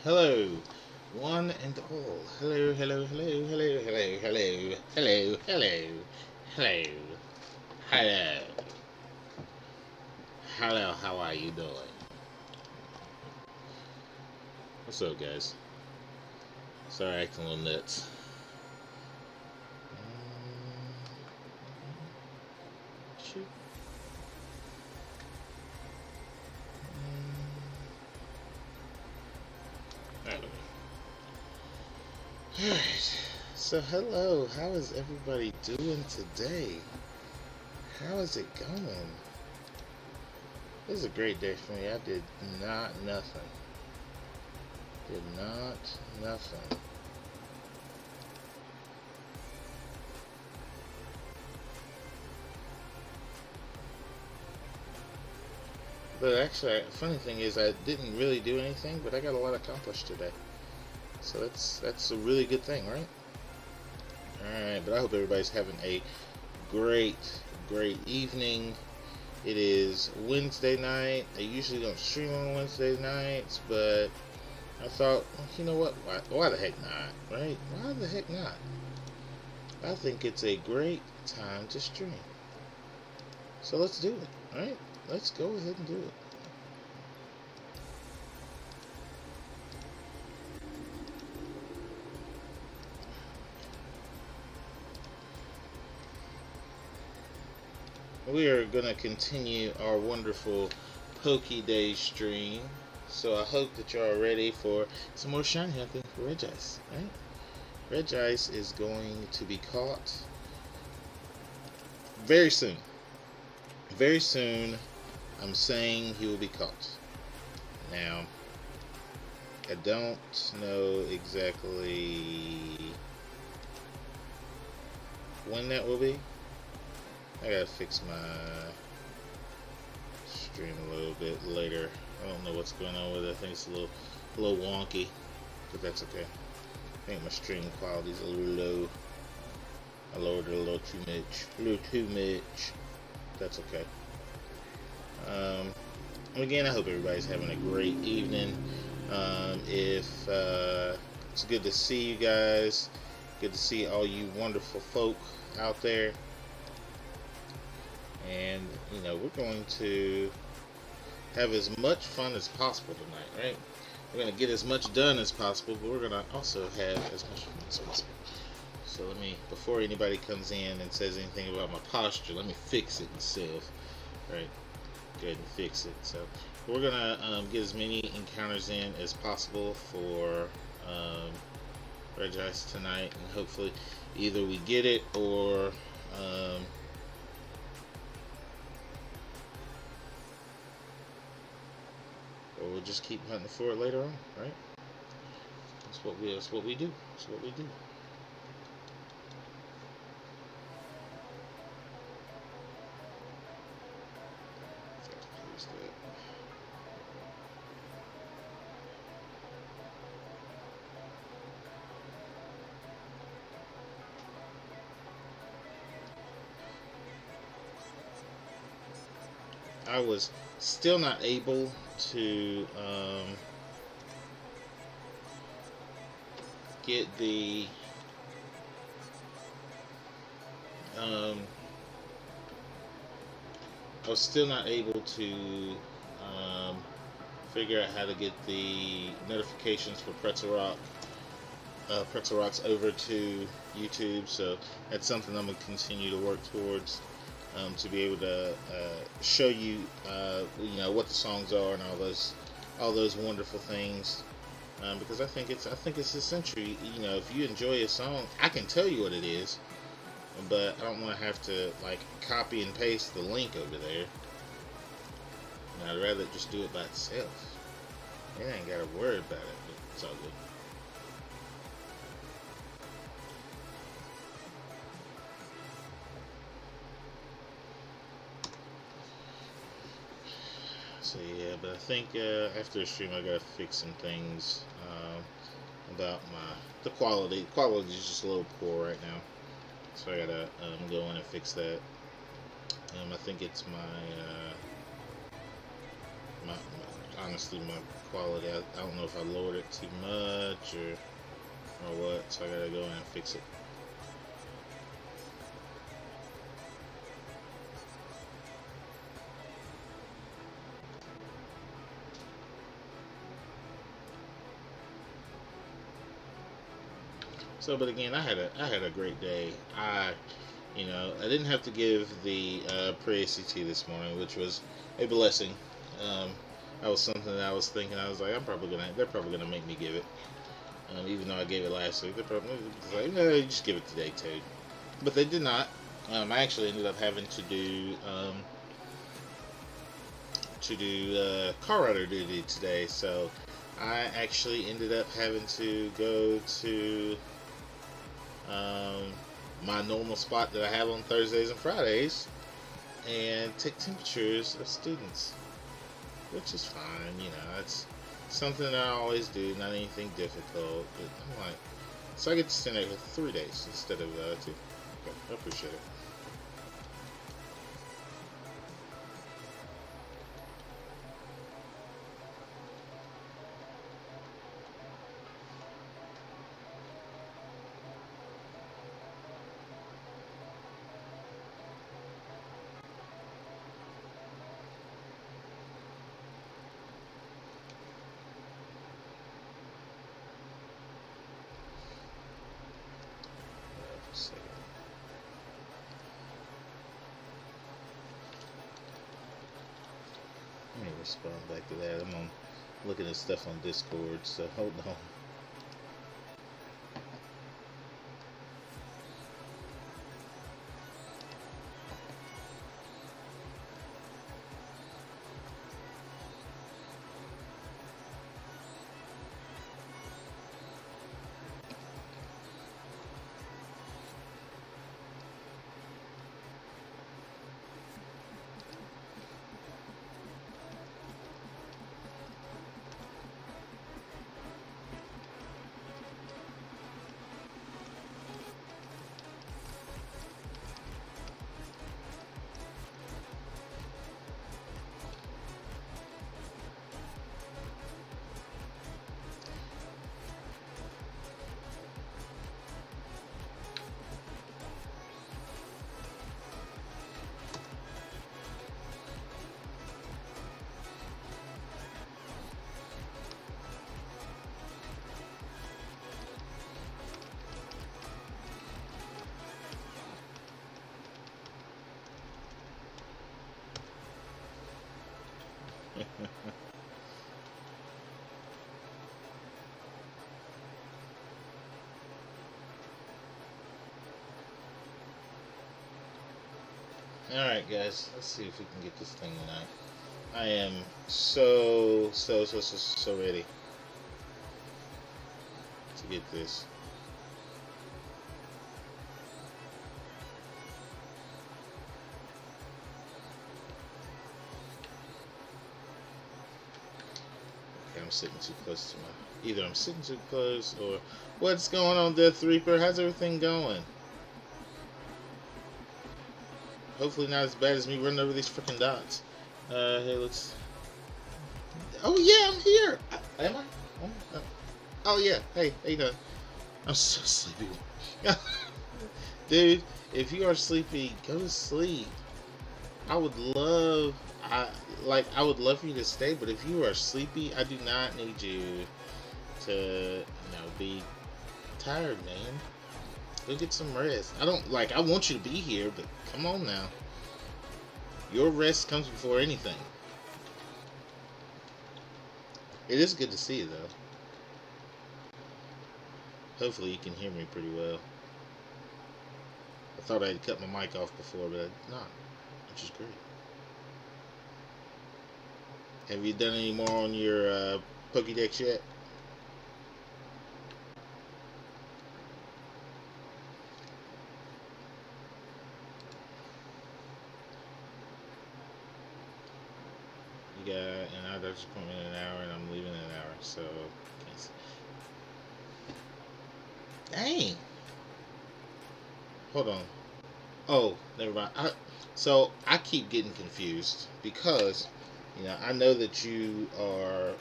Hello, one and all. Hello, hello, hello, hello, hello, hello, hello, hello, hello, hello, hello. How are you doing? What's up, guys? Sorry, acting a little nuts. Shoot. Alright. Alright. So, hello. How is everybody doing today? How is it going? This is a great day for me. I did not nothing. Did not nothing. But actually, funny thing is, I didn't really do anything, but I got a lot accomplished today. So that's a really good thing, right? All right, but I hope everybody's having a great, great evening. It is Wednesday night. I usually don't stream on Wednesday nights, but I thought, well, you know what? Why the heck not, right? Why the heck not? I think it's a great time to stream. So let's do it, right? Let's go ahead and do it. We are going to continue our wonderful Pokedays stream. So I hope that you're all ready for some more shiny hunting for Regice, right? Regice is going to be caught very soon. Very soon, I'm saying he will be caught. Now, I don't know exactly when that will be. I gotta fix my stream a little bit later. I don't know what's going on with it. I think it's a little wonky, but that's okay. I think my stream quality is a little low. I lowered it a little too much. A little too much. That's okay. And again, I hope everybody's having a great evening. If it's good to see you guys. Good to see all you wonderful folk out there. And you know, we're going to have as much fun as possible tonight, right? We're going to get as much done as possible, but we're going to also have as much fun as possible. So let me, before anybody comes in and says anything about my posture, let me fix it myself, right? Go ahead and fix it. So we're going to get as many encounters in as possible for Regice tonight, and hopefully either we get it or we'll just keep hunting for it later on, right? That's what we do. That's what we do. I was still not able to get the I was still not able to figure out how to get the notifications for Pretzel Rocks over to YouTube. So that's something I'm gonna continue to work towards, to be able to show you, you know, what the songs are and all those wonderful things. Because I think it's essential. You know, if you enjoy a song, I can tell you what it is, but I don't want to have to like copy and paste the link over there. And I'd rather just do it by itself. You ain't gotta worry about it, but it's all good. So yeah, but I think after the stream I gotta fix some things about the quality. The quality is just a little poor right now, so I gotta go in and fix that. I think it's my honestly my quality. I don't know if I lowered it too much or what, so I gotta go in and fix it. So, but again, I had a great day. I didn't have to give the pre-ACT this morning, which was a blessing. Um, that was something that I was thinking. I was like, they're probably gonna make me give it. Even though I gave it last week, they're probably like, no, you just give it today too. But they did not. I actually ended up having to do car rider duty today, so I actually ended up having to go to um, my normal spot that I have on Thursdays and Fridays and take temperatures of students, which is fine. It's something I always do, not anything difficult. But I'm like, so I get to stand there for 3 days instead of 2. Okay, I appreciate it. So, let me respond back to that. I'm on looking at stuff on Discord, so hold on. Alright, guys, let's see if we can get this thing tonight. I am so ready to get this. Okay, I'm sitting too close to my... Either I'm sitting too close or... What's going on, Death Reaper? How's everything going? Hopefully not as bad as me running over these freaking dots. Hey, let's... Oh, yeah, I'm here! Am I? Oh, yeah. Hey, how you doing? I'm so sleepy. Dude, if you are sleepy, go to sleep. I would love... I would love for you to stay, but if you are sleepy, I do not need you to, be tired, man. Go get some rest. I want you to be here, but come on now. Your rest comes before anything. It is good to see you, though. Hopefully you can hear me pretty well. I thought I had cut my mic off before, but I did not, which is great. Have you done any more on your Pokedex yet? You got an doctor's appointment in an hour, and I'm leaving in an hour, so... Dang! Hold on. Oh, never mind. So I keep getting confused because, You know, I know that you are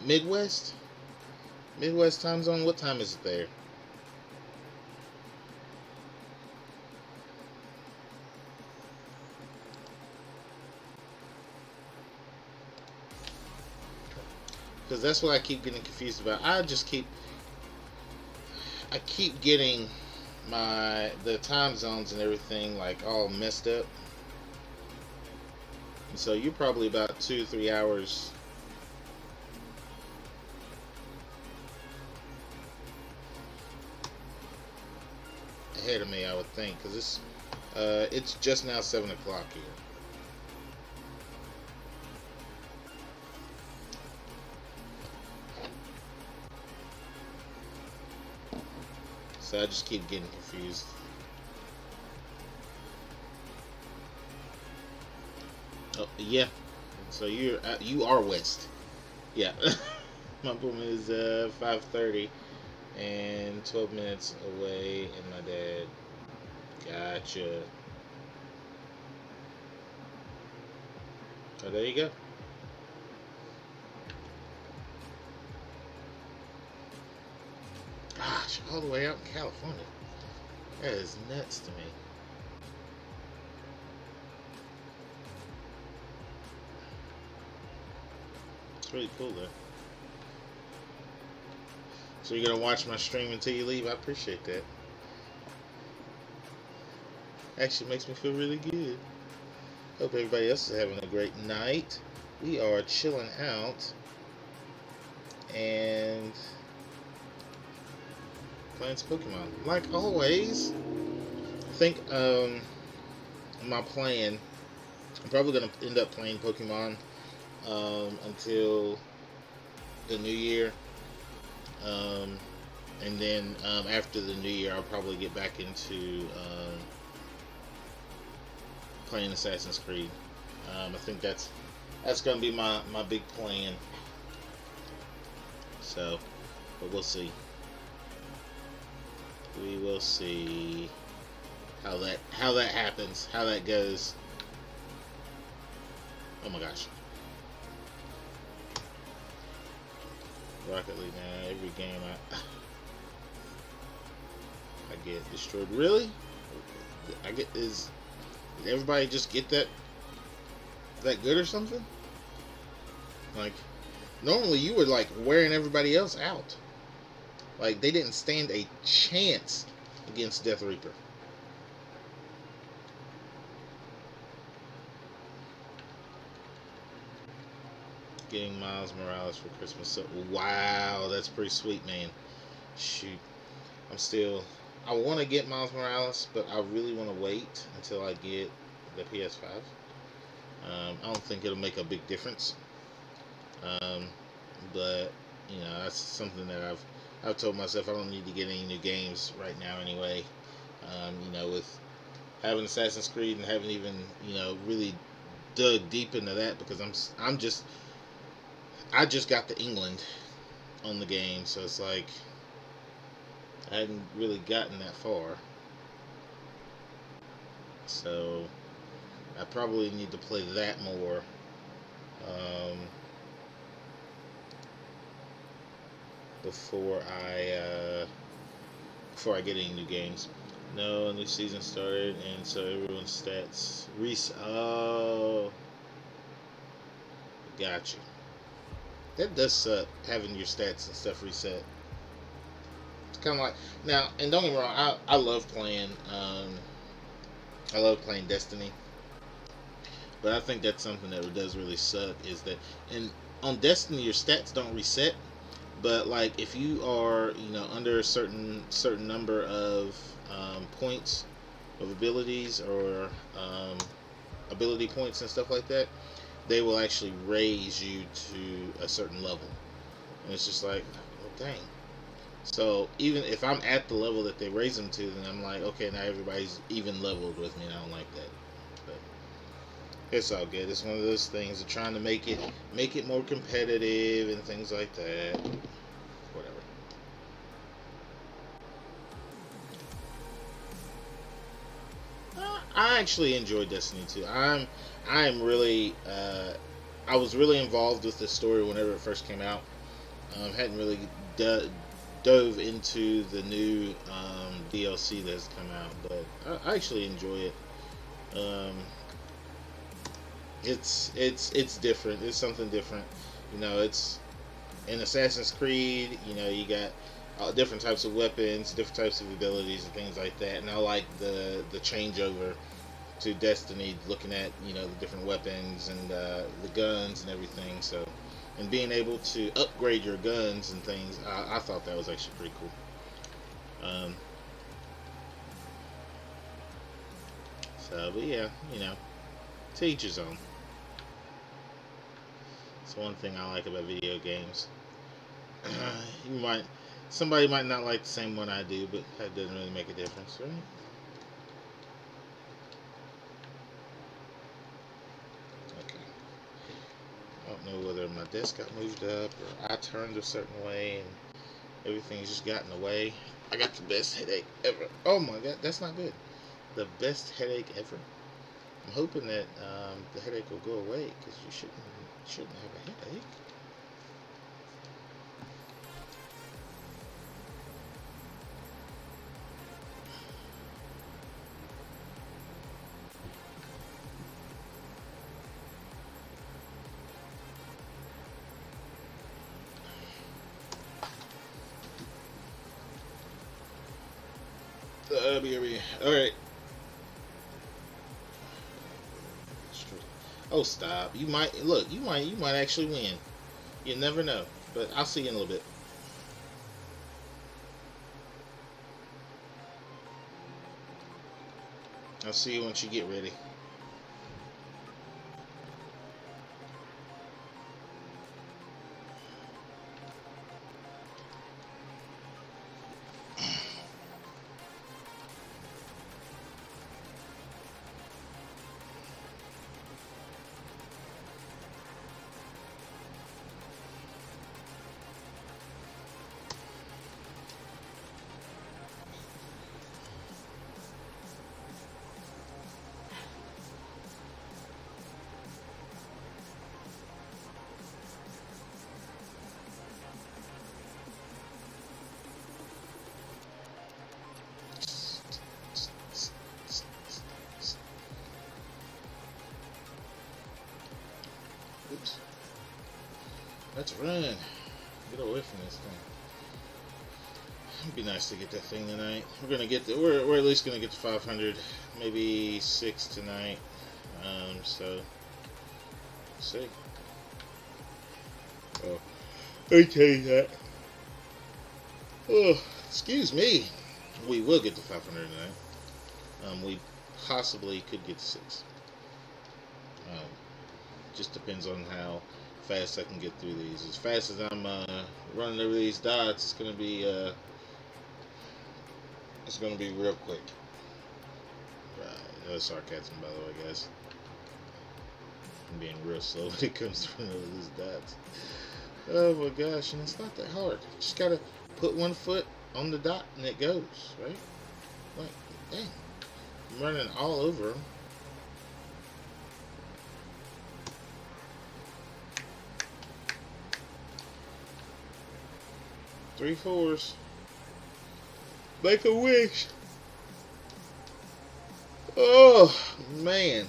Midwest. Midwest time zone. What time is it there? Because that's what I keep getting confused about. I keep getting the time zones and everything like all messed up. And so you're probably about 2 3 hours ahead of me, I would think, because it's just now 7 o'clock here. So I just keep getting confused. Oh yeah, so you are west. Yeah, my boom is 5:30 and 12 minutes away, and my dad. Gotcha. Oh, there you go. Gosh, all the way out in California. That is nuts to me. It's really cool though. So you're gonna watch my stream until you leave? I appreciate that. Actually makes me feel really good. Hope everybody else is having a great night. We are chilling out and playing some Pokemon. Like always, I think my plan, I'm probably gonna end up playing Pokemon until the new year. And then after the new year, I'll probably get back into playing Assassin's Creed. I think that's gonna be my big plan. So, but we'll see. We will see how that happens, how that goes. Oh my gosh. Rocket League now, every game I get destroyed. Really? Did everybody just get that good or something? Like, normally you were like wearing everybody else out. Like, they didn't stand a chance against Death Reaper. Getting Miles Morales for Christmas. So, wow, that's pretty sweet, man. Shoot. I want to get Miles Morales, but I really want to wait until I get the PS5. I don't think it'll make a big difference. But, you know, that's something that I've told myself I don't need to get any new games right now anyway. You know, with having Assassin's Creed and haven't even, you know, really dug deep into that because I just got to England on the game, so it's like I hadn't really gotten that far. So I probably need to play that more. Um, before I get any new games. No, a new season started, and so everyone's stats Oh, gotcha. That does suck, having your stats and stuff reset. It's kind of like now, and don't get me wrong, I love playing. I love playing Destiny, but I think that's something that does really suck. Is that and on Destiny your stats don't reset, but like if you are under a certain number of points of abilities or ability points and stuff like that, they will actually raise you to a certain level. And it's just like, oh, dang. So even if I'm at the level that they raise them to, then I'm like, okay, now everybody's even leveled with me, and I don't like that. But it's all good. It's one of those things of trying to make it more competitive and things like that. Whatever. I actually enjoyed Destiny 2. I'm really I was really involved with the story whenever it first came out. Hadn't really dove into the new DLC that's come out, but I actually enjoy it. Um, it's different. It's something different. You know, it's in Assassin's Creed. You know, you got different types of weapons, different types of abilities, and things like that. And I like the changeover to Destiny, looking at the different weapons and the guns and everything. So, and being able to upgrade your guns and things, I thought that was actually pretty cool. So, but yeah, to each his own. It's one thing I like about video games. You might, somebody might not like the same one I do, but that doesn't really make a difference, right? Okay. I don't know whether my desk got moved up or I turned a certain way and everything's just got in the way. I got the best headache ever. Oh my god, that's not good. The best headache ever. I'm hoping that the headache will go away because you shouldn't have a headache. All right. Oh, stop! You might look. You might actually win. You never know. But I'll see you in a little bit. I'll see you once you get ready. Oops. Let's run. Get away from this thing. It'd be nice to get that thing tonight. We're at least gonna get to 500, maybe 6 tonight. So see. Oh, I tell you that. Oh, excuse me. We will get to 500 tonight. We possibly could get to 6. Um, just depends on how fast I can get through these. As fast as I'm running over these dots, it's gonna be real quick. Right, no sarcasm, by the way, guys. I'm being real slow when it comes to running over these dots. Oh my gosh, and it's not that hard. Just gotta put one foot on the dot and it goes, right? Like, dang, I'm running all over them. Three fours. Make a wish. Oh, man.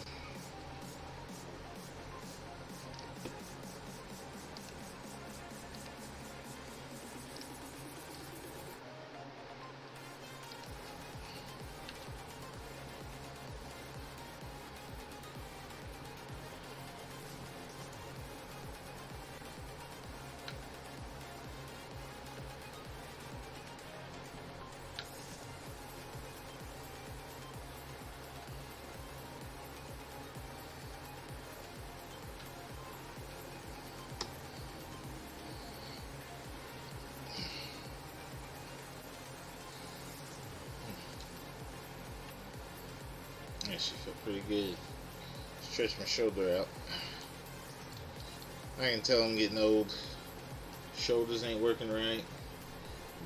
Actually feel pretty good. Stretch my shoulder out. I can tell I'm getting old. Shoulders ain't working right.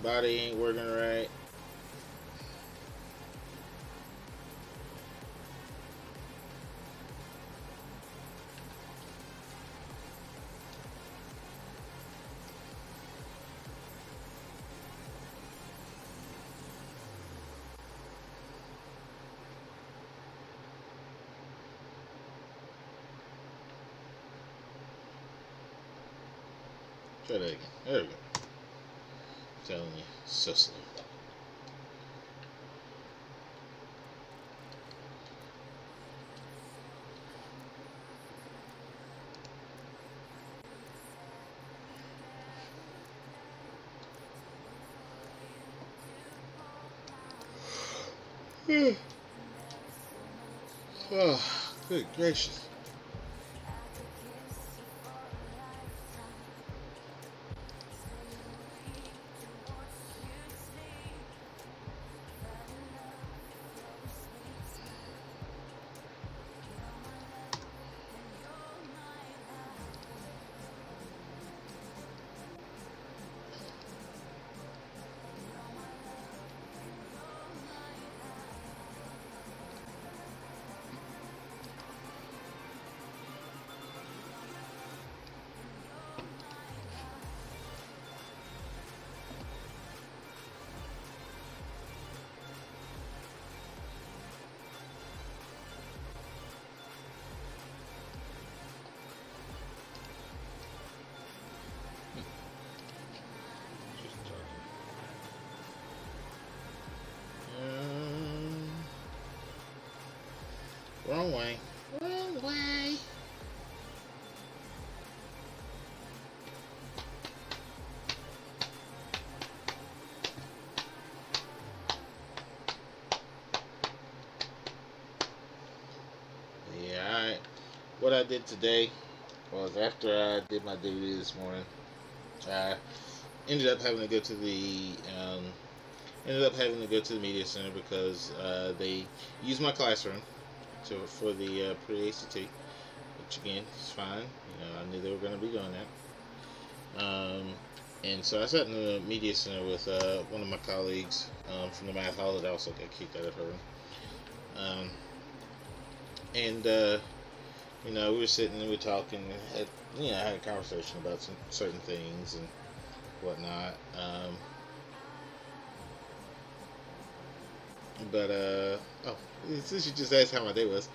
Body ain't working right. Try that again. There we go. I'm telling you, so slow. Oh, good gracious. Wrong way. Wrong way. Yeah, what I did today was after I did my duty this morning, I ended up having to go to the media center because they used my classroom for the pre-ACT, which again is fine. I knew they were going to be doing that. And so I sat in the media center with one of my colleagues from the math hall that also got kicked out of her room. And we were sitting and we were talking, had a conversation about some certain things and whatnot. Since you just asked how my day was,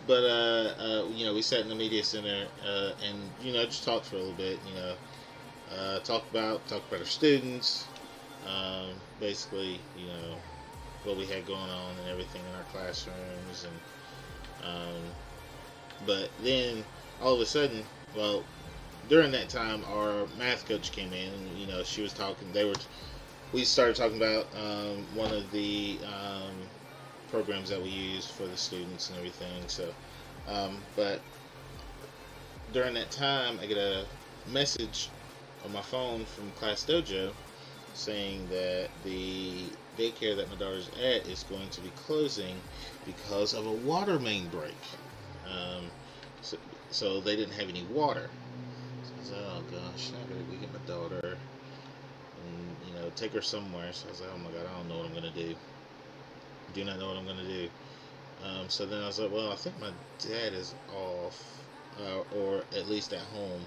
we sat in the media center and just talked for a little bit. Talked about our students, basically, what we had going on and everything in our classrooms, and but then all of a sudden, well, during that time, our math coach came in, and she was talking. We started talking about one of the programs that we use for the students and everything. So, but during that time, I get a message on my phone from Class Dojo saying that the daycare that my daughter's at is going to be closing because of a water main break. So they didn't have any water. So I was like, oh gosh, I gotta go get my daughter and take her somewhere. So I was like, oh my god, I don't know what I'm gonna do. Do not know what I'm gonna do. So then I was like, well, I think my dad is off, or at least at home.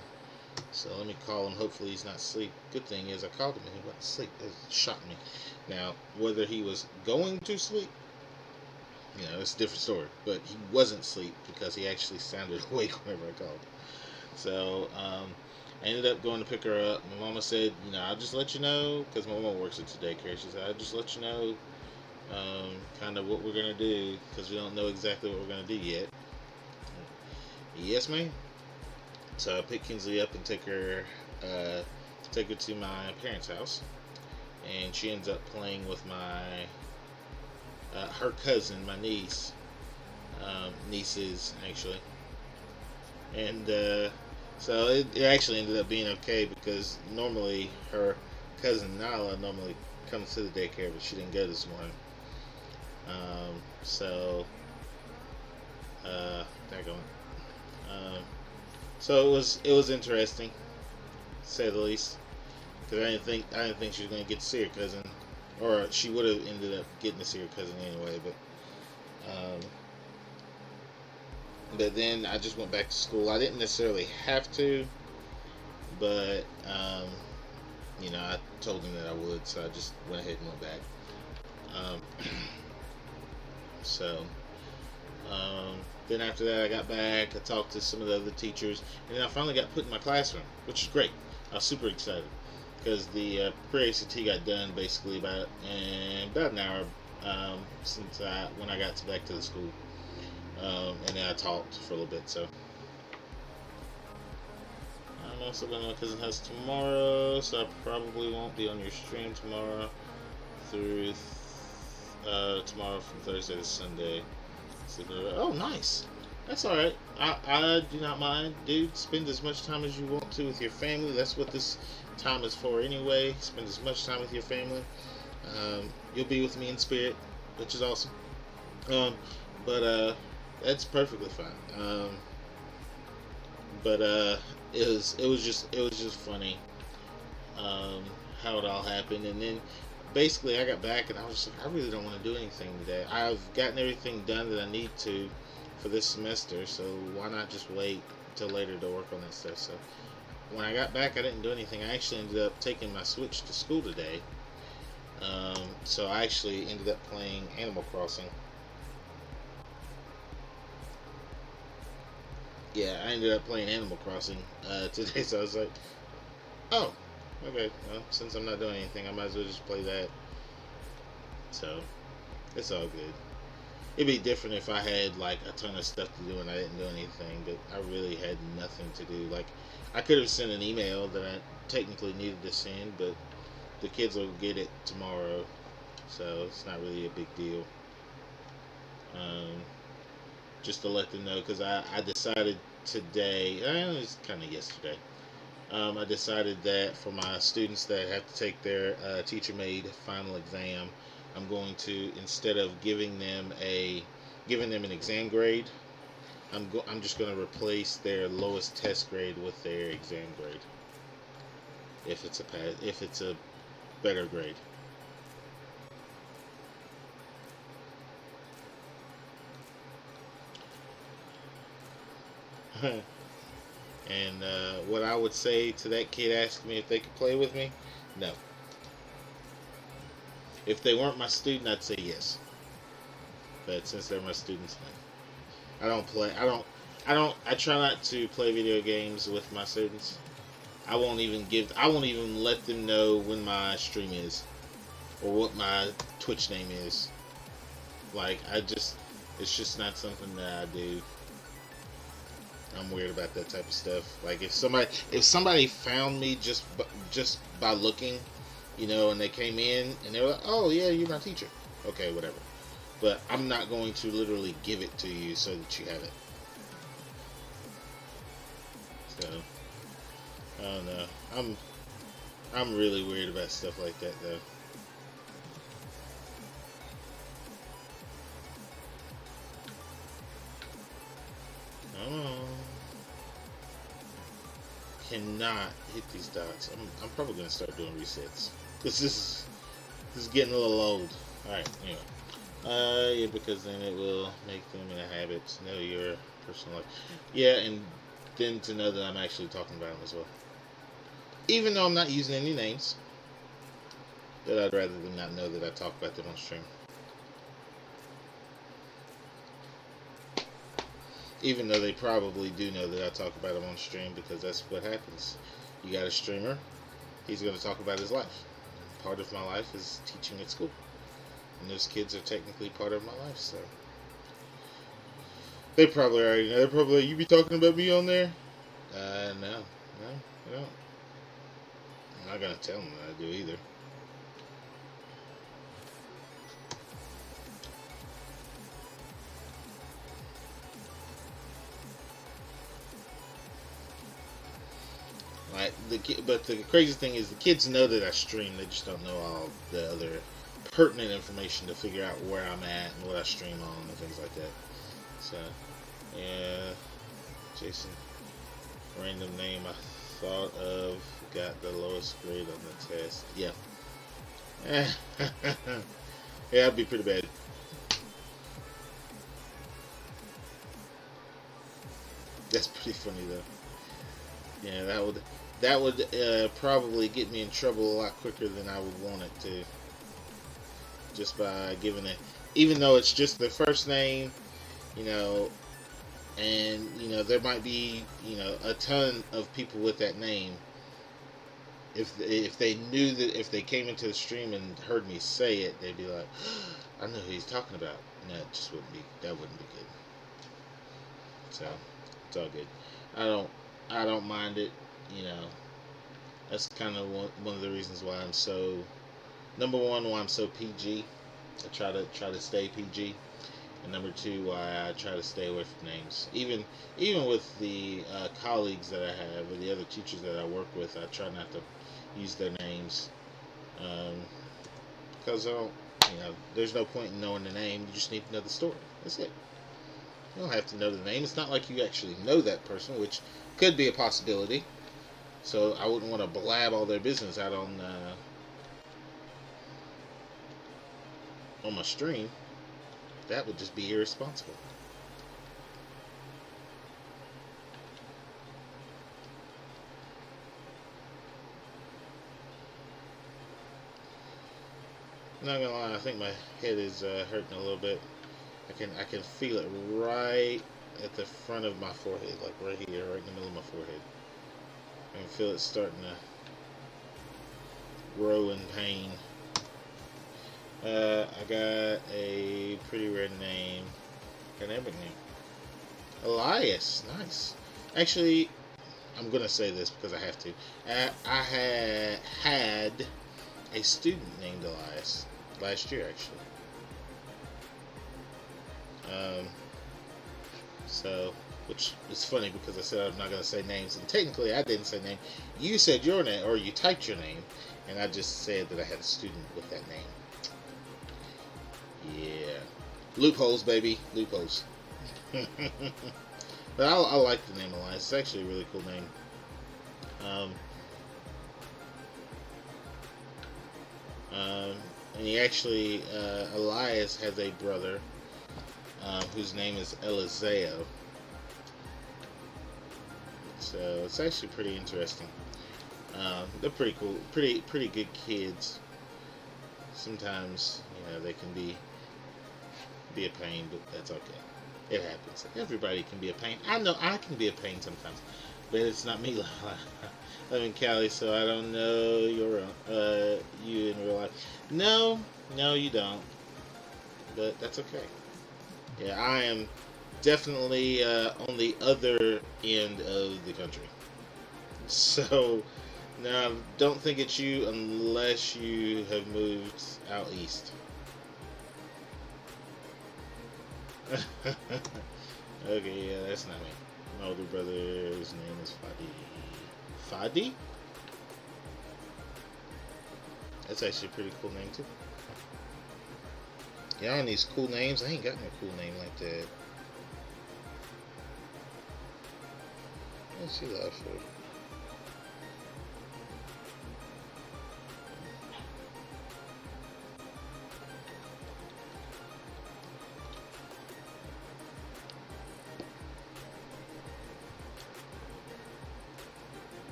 So let me call him. Hopefully he's not asleep. Good thing is I called him and he wasn't asleep. It shocked me. Now, whether he was going to sleep, it's a different story. But he wasn't asleep because he actually sounded awake whenever I called him. So I ended up going to pick her up. My mama said, I'll just let you know, because my mama works at the daycare. She said, I'll just let you know kind of what we're going to do, because we don't know exactly what we're going to do yet. Yes, ma'am. So I pick Kinsley up and take her to my parents' house, and she ends up playing with her cousin, my nieces actually, and so it actually ended up being okay, because normally her cousin Nala normally comes to the daycare, but she didn't go this morning. So it was interesting, to say the least, because I didn't think she was gonna get to see her cousin, or she would have ended up getting to see her cousin anyway. But then I just went back to school. I didn't necessarily have to, but I told them that I would, so I just went ahead and went back. So Then after that, I got back. I talked to some of the other teachers, and then I finally got put in my classroom, which is great. I was super excited because the pre-ACT got done basically about an hour since when I got back to the school, and then I talked for a little bit. So I'm also going to my cousin's house tomorrow, so I probably won't be on your stream tomorrow through tomorrow from Thursday to Sunday. Oh, nice. That's all right. I do not mind, dude. Spend as much time as you want to with your family. That's what this time is for anyway. Spend as much time with your family. You'll be with me in spirit, which is awesome. But that's perfectly fine. But it was just funny how it all happened, and then basically I got back and I was just like, I really don't want to do anything today. I've gotten everything done that I need to for this semester, so why not just wait till later to work on that stuff? So when I got back, I didn't do anything. I actually ended up taking my Switch to school today. So I actually ended up playing Animal Crossing. Yeah, I ended up playing Animal Crossing today, so I was like, oh, okay, well, since I'm not doing anything, I might as well just play that. So, it's all good. It'd be different if I had, like, a ton of stuff to do and I didn't do anything, but I really had nothing to do. Like, I could have sent an email that I technically needed to send, but the kids will get it tomorrow, so it's not really a big deal. Um, just to let them know, because I decided today, it was kind of yesterday, I decided that for my students that have to take their teacher-made final exam, I'm going to, instead of giving them an exam grade, I'm just going to replace their lowest test grade with their exam grade if it's a better grade. And what I would say to that kid asking me if they could play with me, no. If they weren't my student, I'd say yes. But since they're my students, no. I don't play. I try not to play video games with my students. I won't even let them know when my stream is or what my Twitch name is. Like, it's just not something that I do. I'm weird about that type of stuff. Like, if somebody found me just by looking, and they came in and they were like, "Oh yeah, you're my teacher." Okay, whatever. But I'm not going to literally give it to you so that you have it. So, I don't know. I'm really weird about stuff like that, though. Oh. Cannot hit these dots. I'm probably gonna start doing resets. This is getting a little old. Alright, anyway. Yeah, because then it will make them in a habit to know your personal life. Yeah, and then to know that I'm actually talking about them as well. Even though I'm not using any names. But I'd rather them not know that I talk about them on stream. Even though they probably do know that I talk about him on stream, because that's what happens. You got a streamer, he's going to talk about his life. Part of my life is teaching at school. And those kids are technically part of my life, so. They probably already know. They're probably like, you be talking about me on there? No, I don't. I'm not going to tell them that I do either. But the crazy thing is the kids know that I stream. They just don't know all the other pertinent information to figure out where I'm at and what I stream on and things like that. So, yeah, Jason, random name I thought of, got the lowest grade on the test. Yeah. Yeah, that'd be pretty bad. That's pretty funny though. Yeah, that would probably get me in trouble a lot quicker than I would want it to. Just by giving it, even though it's just the first name, and there might be a ton of people with that name. If they knew that, if they came into the stream and heard me say it, they'd be like, I know who he's talking about. And that wouldn't be good. So it's all good. I don't I don't mind it. You know, that's kind of one of the reasons why I'm so, number one, why I'm so PG. I try to stay PG, and number two, why I try to stay away from names. Even with the colleagues that I have, or the other teachers that I work with, I try not to use their names, because I don't. There's no point in knowing the name. You just need to know the story. That's it. You don't have to know the name. It's not like you actually know that person, which could be a possibility. So I wouldn't want to blab all their business out on my stream. That would just be irresponsible. I'm not gonna lie, I think my head is hurting a little bit. I can feel it right at the front of my forehead, like right here, right in the middle of my forehead. I can feel it starting to grow in pain. I got a pretty rare name. Got an epic name. Elias, nice. Actually, I'm gonna say this because I have to. I had a student named Elias last year, actually. So, which is funny because I said I'm not gonna say names, and technically I didn't say name. You said your name, or you typed your name, and I just said that I had a student with that name. Yeah, loopholes, baby, loopholes. But I like the name Elias. It's actually a really cool name. And he actually, Elias has a brother whose name is Eliseo. So it's actually pretty interesting. They're pretty cool, pretty good kids. Sometimes they can be a pain, but that's okay. It happens. Everybody can be a pain. I know I can be a pain sometimes, but it's not me. I live in Cali, so I don't know you in real life. No, you don't. But that's okay. Yeah, I am definitely on the other end of the country. So now, don't think it's you unless you have moved out east. Okay, yeah, that's not me. My older brother's name is Fadi. Fadi? That's actually a pretty cool name, too. Yeah, on these cool names, I ain't got no cool name like that. What's she love for?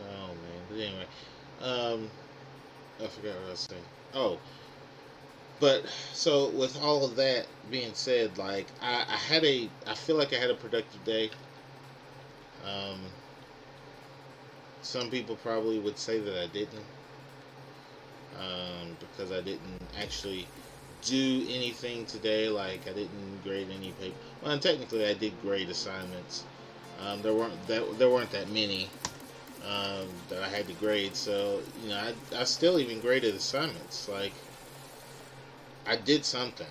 Oh man, but anyway, I forgot what I was saying. Oh, but so with all of that being said, like I feel like I had a productive day. Um, some people probably would say that I didn't, because I didn't actually do anything today. Like I didn't grade any paper. Well, and technically I did grade assignments. There weren't that many that I had to grade. So I still even graded assignments. Like I did something.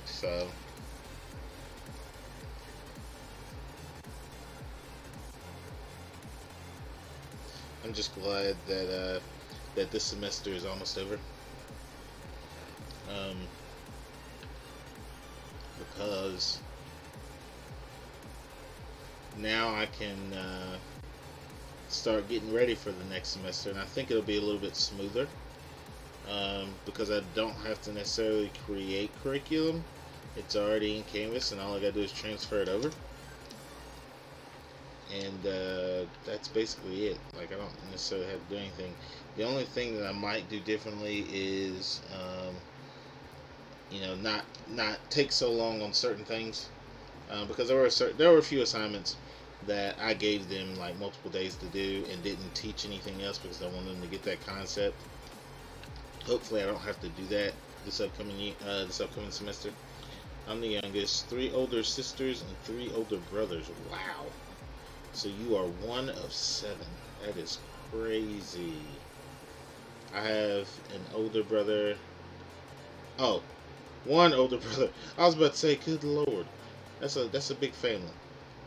So I'm just glad that this semester is almost over. Um, because now I can start getting ready for the next semester, and I think it'll be a little bit smoother because I don't have to necessarily create curriculum. It's already in Canvas, and all I gotta do is transfer it over. And that's basically it. Like, I don't necessarily have to do anything. The only thing that I might do differently is, not take so long on certain things, because there were a few assignments that I gave them like multiple days to do and didn't teach anything else because I wanted them to get that concept. Hopefully, I don't have to do that this upcoming semester. I'm the youngest, 3 older sisters and 3 older brothers. Wow. So you are one of 7. That is crazy. I have an older brother. Oh, one older brother. I was about to say, good lord, that's a big family.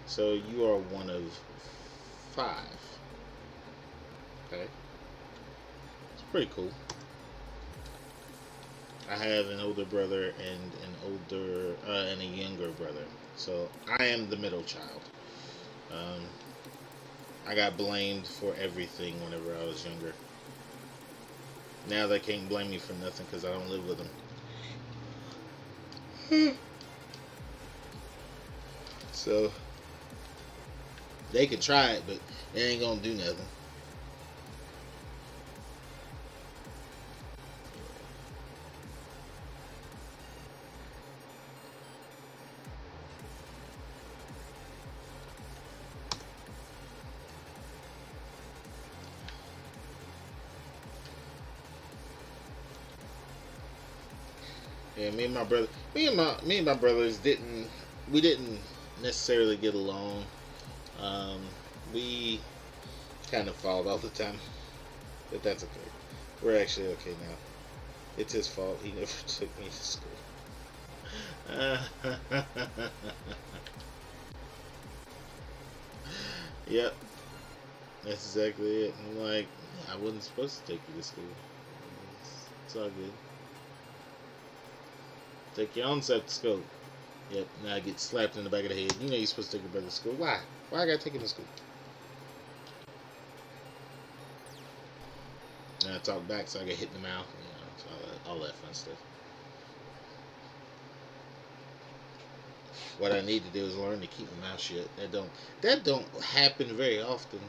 So you are one of 5. Okay, it's pretty cool. I have an older brother and a younger brother. So I am the middle child. I got blamed for everything whenever I was younger. Now they can't blame me for nothing because I don't live with them. So they can try it, but it ain't gonna do nothing. Yeah, me and my brothers didn't necessarily get along. We kind of fought all the time, but that's okay. We're actually okay now. It's his fault. He never took me to school. Yep, that's exactly it. I'm like, I wasn't supposed to take you to school. It's all good. Take your own self to school. Yep, now I get slapped in the back of the head. You know you're supposed to take your brother to school. Why? Why I gotta take him to school? And I talk back so I get hit in the mouth. So all that fun stuff. What I need to do is learn to keep my mouth shut. That don't happen very often.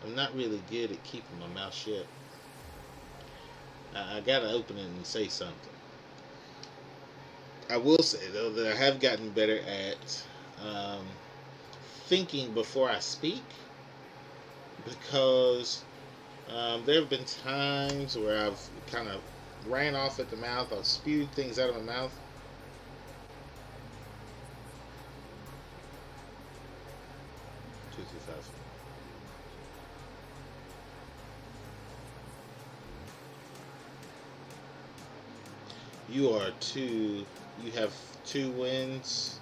I'm not really good at keeping my mouth shut. I gotta open it and say something. I will say though that I have gotten better at thinking before I speak, because there have been times where I've kind of ran off at the mouth. I've spewed things out of my mouth. You are 2. You have 2 wins,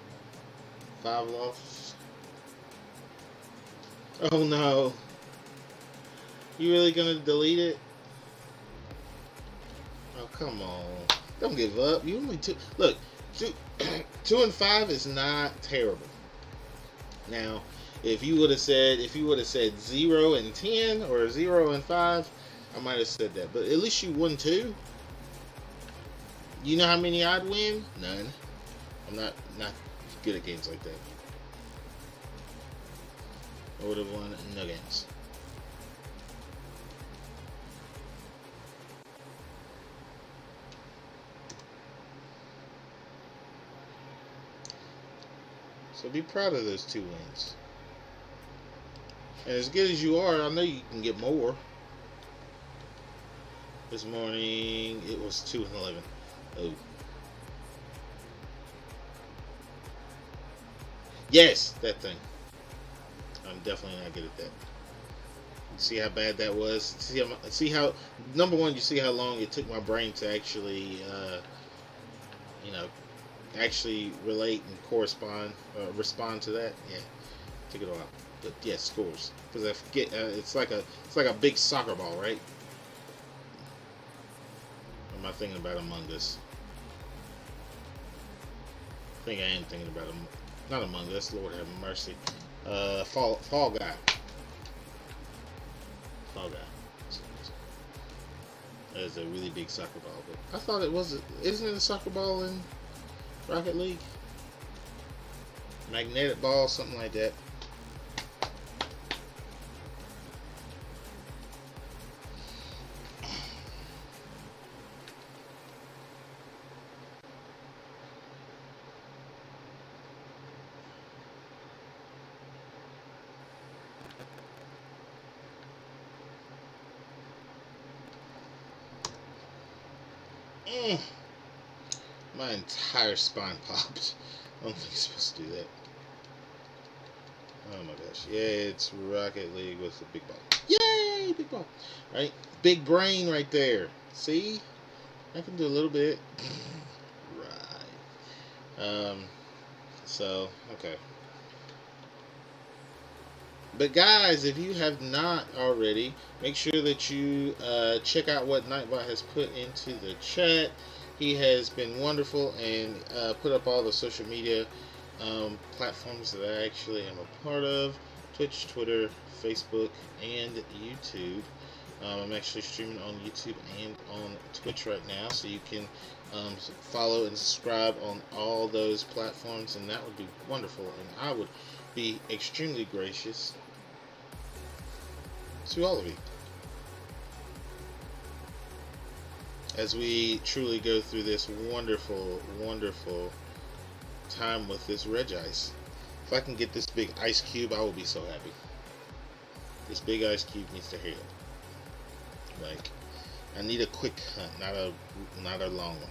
5 losses. Oh no! You really gonna delete it? Oh, come on! Don't give up. You only 2. Look, 2 and 5 is not terrible. Now, if you would have said 0 and 10 or 0 and 5, I might have said that. But at least you won 2. You know how many I'd win? None. I'm not good at games like that. I would have won no games. So be proud of those 2 wins. And as good as you are, I know you can get more. This morning it was 2 and 11. Oh. Yes, that thing. I'm definitely not good at that. See how bad that was? See how number one, you see how long it took my brain to actually actually relate and respond to that. Yeah. Took it a while. But yeah, scores. Because I forget it's like a big soccer ball, right? Or am I thinking about Among Us? I think I am thinking about not Among Us, Lord have mercy. Fall Guy. softball guy. That is a really big soccer ball, but I thought it was. Isn't it a soccer ball in Rocket League? Magnetic ball, something like that. My entire spine popped. I don't think you're supposed to do that. Oh my gosh. Yeah, it's Rocket League with the big ball. Yay! Big ball. Right? Big brain right there. See? I can do a little bit. Right. So, okay. But guys, if you have not already, make sure that you check out what Nightbot has put into the chat. He has been wonderful and put up all the social media platforms that I actually am a part of: Twitch, Twitter, Facebook, and YouTube. I'm actually streaming on YouTube and on Twitch right now, so you can follow and subscribe on all those platforms, and that would be wonderful, and I would be extremely gracious to all of you as we truly go through this wonderful, wonderful time with this Regice. If I can get this big ice cube, I will be so happy. This big ice cube needs to heal. Like, I need a quick hunt, not a long one.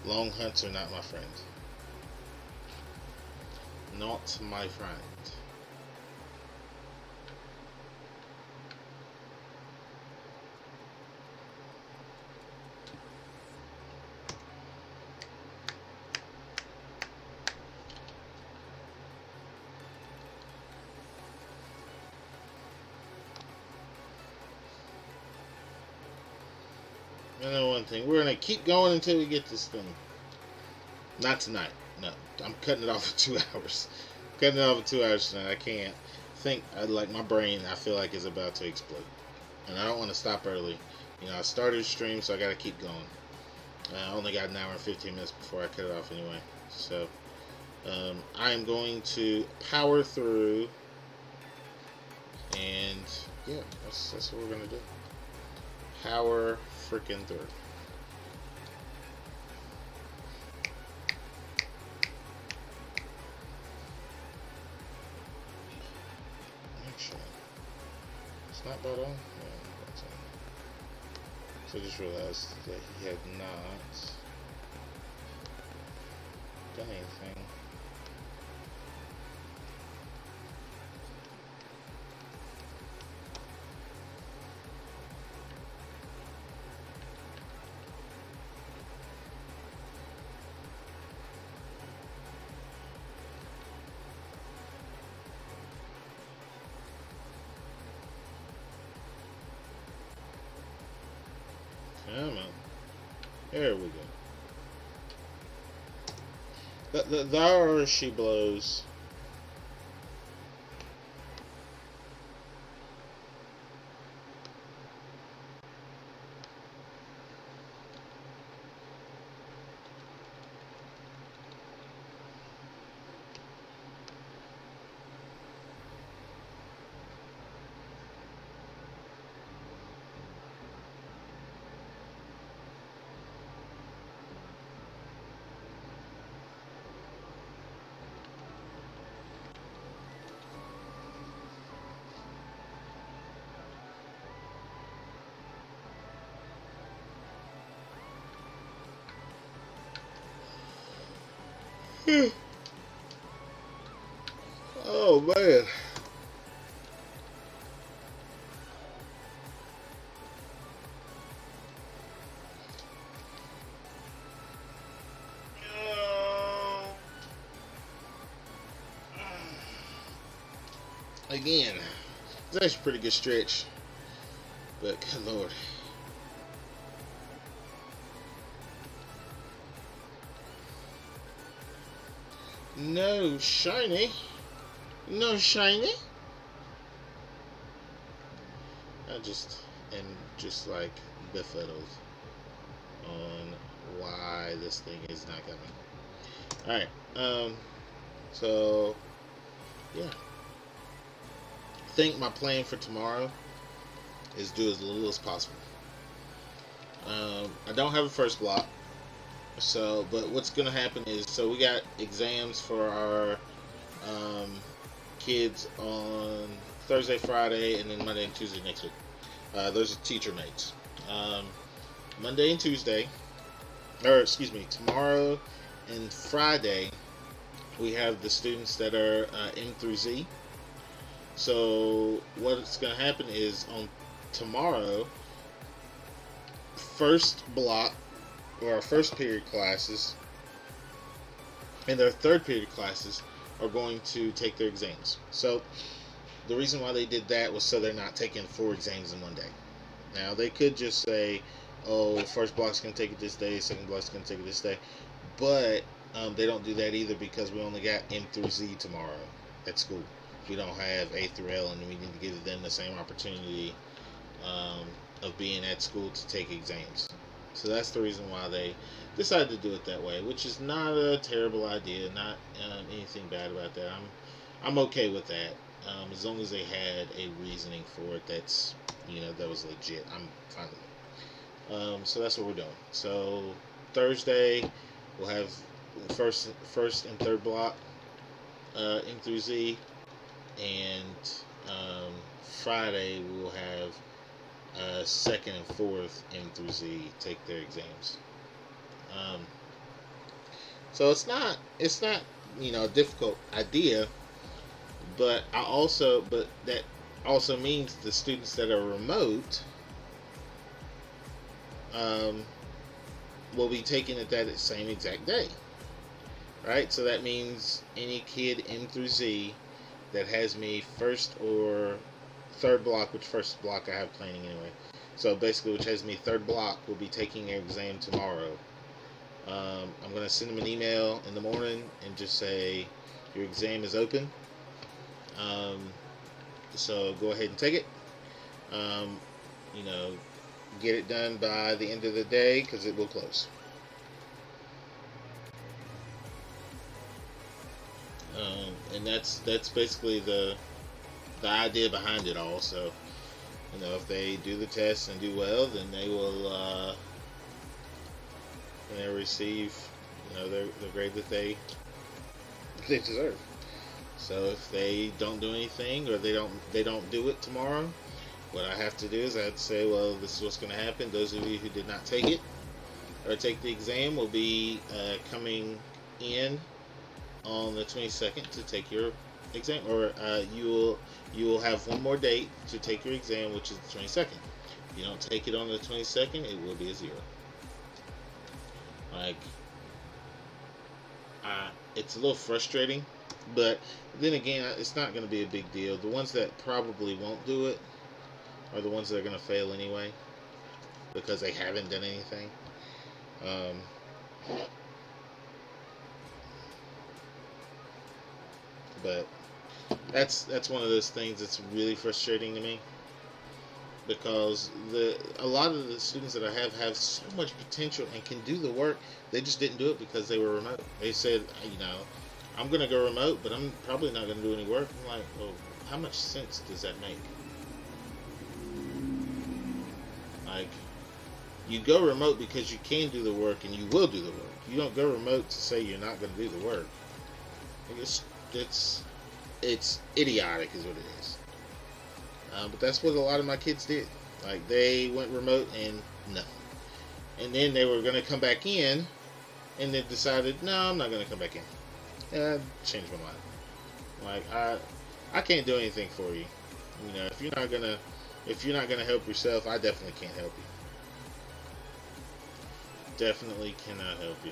Long hunts are not my friend. Not my friend. I know one thing. We're going to keep going until we get this thing. Not tonight. No. I'm cutting it off in 2 hours. Cutting it off in 2 hours tonight. I can't think. Like, my brain, I feel like, is about to explode. And I don't want to stop early. You know, I started a stream, so I got to keep going. I only got an hour and 15 minutes before I cut it off anyway. So, I am going to power through. And, yeah, that's what we're going to do. Power freaking through. Actually, it's not bought on? No, that's on. So I just realized that he had not done anything. Come on. There we go. There she blows. Oh man. Again, it's actually a pretty good stretch, but good lord. No shiny. No shiny. just like befuddled on why this thing is not coming. All right. So yeah, I think my plan for tomorrow is do as little as possible. I don't have a first block, so but what's gonna happen is so we got exams for our um, kids on Thursday, Friday, and then Monday and Tuesday next week. Those are teacher mates. Um, Monday and Tuesday, or excuse me, tomorrow and Friday, we have the students that are M through Z. So what's going to happen is on tomorrow, first block or our first period classes and their third period classes are going to take their exams. So the reason why they did that was so they're not taking 4 exams in one day. Now they could just say, "Oh, first block's gonna take it this day, second block's gonna take it this day," but they don't do that either because we only got M through Z tomorrow at school. We don't have A through L, and we need to give them the same opportunity of being at school to take exams. So that's the reason why they decided to do it that way, which is not a terrible idea. Not anything bad about that. I'm okay with that. As long as they had a reasoning for it that's that was legit, I'm fine with it. So that's what we're doing. So Thursday we'll have first and third block M through Z, and Friday we will have second and fourth M through Z take their exams. Um, so it's not a difficult idea, but that also means the students that are remote um, will be taking it that same exact day, right? So that means any kid M through Z that has me first or third block, which first block I have planning anyway. So basically, which has me third block, will be taking their exam tomorrow. I'm going to send them an email in the morning and just say, your exam is open. So go ahead and take it. Um, you know, get it done by the end of the day because it will close. And that's basically the idea behind it all. So, if they do the test and do well, then they will receive their grade that they deserve. So if they don't do anything or they don't do it tomorrow, what I have to do is I have to say, well, this is what's going to happen. Those of you who did not take it or take the exam will be coming in on the 22nd to take your exam, or you will have one more date to take your exam, which is the 22nd. If you don't take it on the 22nd, it will be a 0. It's a little frustrating, but then again, it's not going to be a big deal. The ones that probably won't do it are the ones that are going to fail anyway because they haven't done anything. But that's one of those things that's really frustrating to me because a lot of the students that I have so much potential and can do the work. They just didn't do it because they were remote. They said, I'm going to go remote, but I'm probably not going to do any work. I'm like, well, how much sense does that make? Like, you go remote because you can do the work and you will do the work. You don't go remote to say you're not going to do the work. It's idiotic is what it is. But that's what a lot of my kids did. Like, they went remote and nothing. And then they were going to come back in and then decided, no, I'm not going to come back in. And I changed my mind. Like, I can't do anything for you. If you're not gonna help yourself, I definitely can't help you. Definitely cannot help you.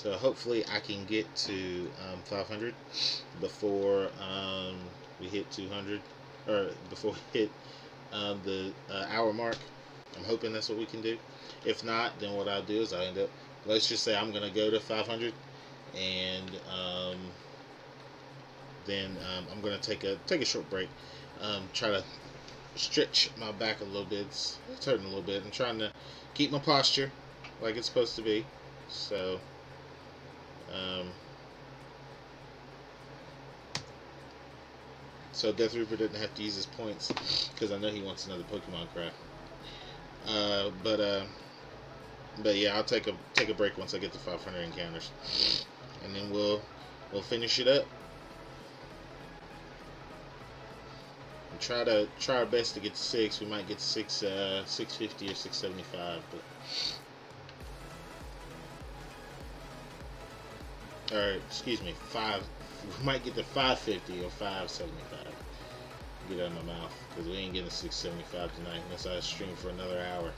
So hopefully I can get to 500 before we hit 200, or before we hit the hour mark. I'm hoping that's what we can do. If not, then what I'll do is I'll end up. Let's just say I'm gonna go to 500, and then I'm gonna take a short break. Try to stretch my back a little bit. It's hurting a little bit. I'm trying to keep my posture like it's supposed to be. So, um, so Death Reaper didn't have to use his points because I know he wants another Pokemon craft. Uh, but uh, but yeah, I'll take a break once I get to 500 encounters, and then we'll finish it up. And try our best to get to 6. We might get to 650 or 675, but or excuse me, 5. We might get to 550 or 575. Get out of my mouth, because we ain't getting to 675 tonight unless I stream for another hour.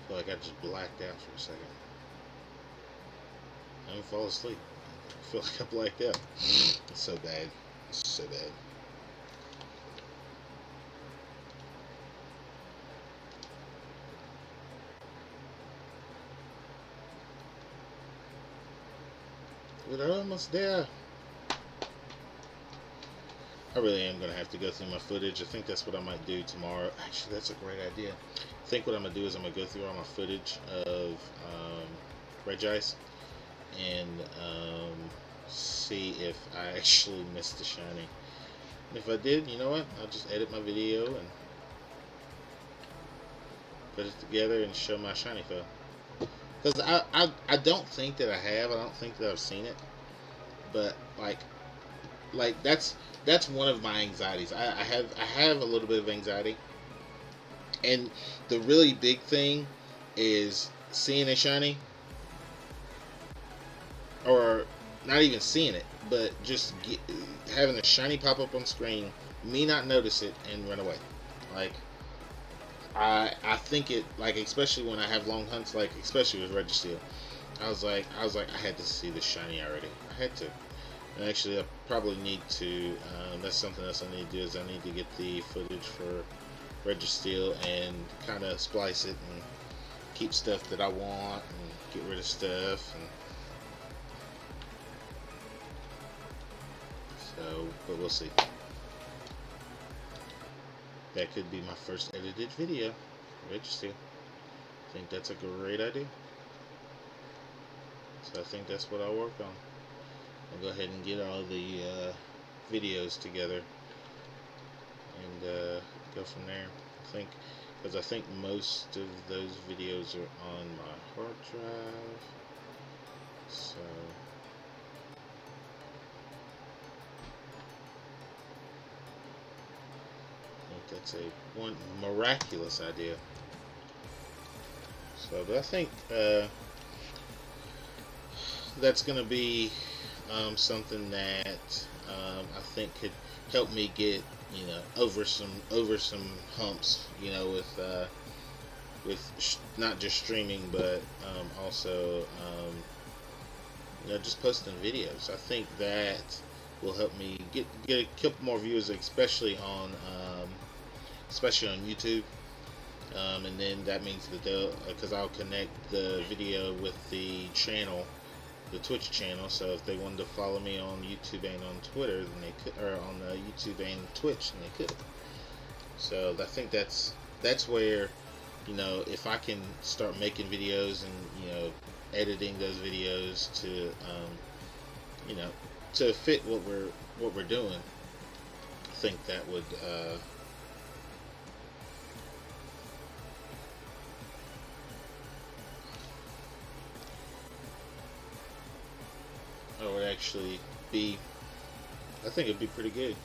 I feel like I just blacked out for a second. I didn't fall asleep. I feel like I blacked out. It's so bad. It's so bad. We're almost there. I really am going to have to go through my footage. I think that's what I might do tomorrow. Actually, that's a great idea. I think what I'm going to do is I'm going to go through all my footage of Regice and see if I actually missed the shiny. And if I did, you know what? I'll just edit my video and put it together and show my shiny fail. Because I don't think that I have. I don't think that I've seen it. But like that's one of my anxieties. I have a little bit of anxiety, and the really big thing is seeing a shiny, or not even seeing it, but just having a shiny pop up on screen, me not notice it and run away. Like I think it, like, especially when I have long hunts, like especially with Registeel, I was like I had to see the shiny already. I had to. And actually, I probably need to. That's something else I need to do, is I need to get the footage for Registeel and kind of splice it and keep stuff that I want and get rid of stuff. And so, but we'll see. That could be my first edited video. Registeel. I think that's a great idea. So I think that's what I'll work on. I'll go ahead and get all the videos together and go from there. I think, because I think most of those videos are on my hard drive. So I think that's one miraculous idea. So, but I think that's going to be something that I think could help me get, you know, over some humps, you know, with not just streaming, but also you know, just posting videos. I think that will help me get a couple more views, especially on YouTube. And then that means that they'll, because I'll connect the video with the channel, the Twitch channel. So if they wanted to follow me on YouTube and on Twitter, then they could, or on YouTube and Twitch, then they could. So I think that's where, you know, if I can start making videos and, you know, editing those videos to, you know, to fit what we're doing, I think that would actually be. I think it'd be pretty good.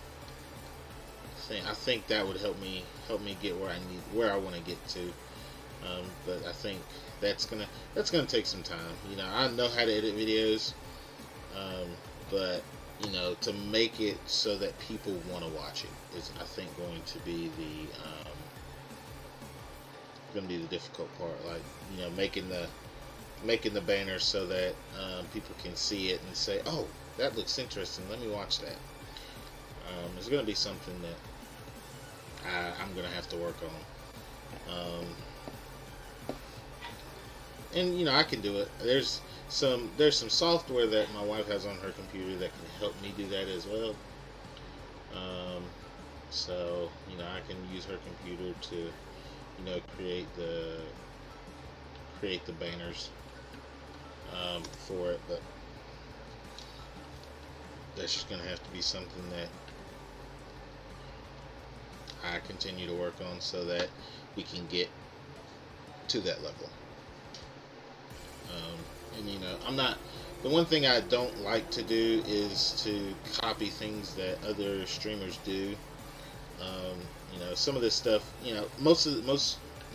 I think that would help me get where I want to get to. But I think that's gonna take some time. You know, I know how to edit videos, um, but you know, to make it so that people want to watch it is, I think, going to be the difficult part. Like, you know, making the banner so that people can see it and say, "Oh, that looks interesting. Let me watch that." It's going to be something that I'm going to have to work on. And you know, I can do it. There's some software that my wife has on her computer that can help me do that as well. Um, so you know, I can use her computer to, you know, create the banners for it. But that's just gonna have to be something that I continue to work on so that we can get to that level. And you know, I'm not. The one thing I don't like to do is to copy things that other streamers do. Um, you know, some of this stuff. You know,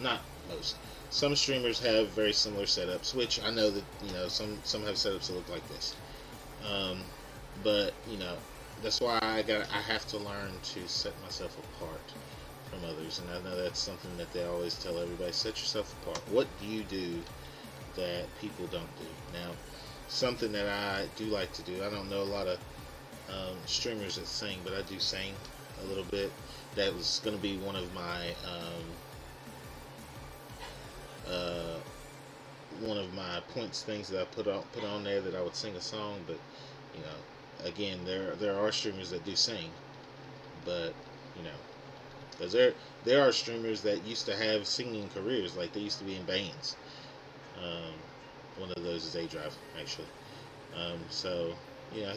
not most. Some streamers have very similar setups, which I know that, you know, some have setups that look like this. Um, but you know, that's why I have to learn to set myself apart from others, and I know that's something that they always tell everybody: set yourself apart. What do you do that people don't do? Now, something that I do like to do. I don't know a lot of streamers that sing, but I do sing a little bit. That was going to be uh, one of my points things that I put on there, that I would sing a song. But you know, again, there are streamers that do sing, but you know, because there are streamers that used to have singing careers, like they used to be in bands. Um, One of those is A Drive, actually. So, you know,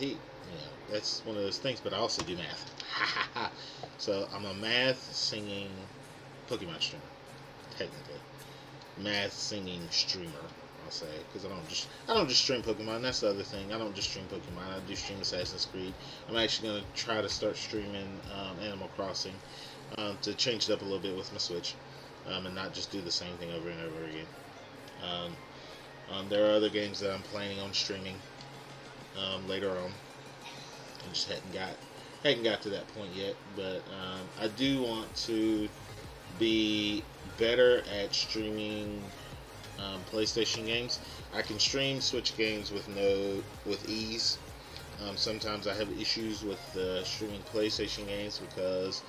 that's one of those things. But I also do math. So I'm a math singing Pokemon streamer, technically. Math singing streamer, I'll say, because I don't just stream Pokemon. That's the other thing. I don't just stream Pokemon. I do stream Assassin's Creed. I'm actually gonna try to start streaming Animal Crossing, to change it up a little bit with my Switch, and not just do the same thing over and over again. Um, there are other games that I'm planning on streaming later on. I just hadn't got to that point yet, but I do want to be better at streaming PlayStation games. I can stream Switch games with ease. Sometimes I have issues with streaming PlayStation games because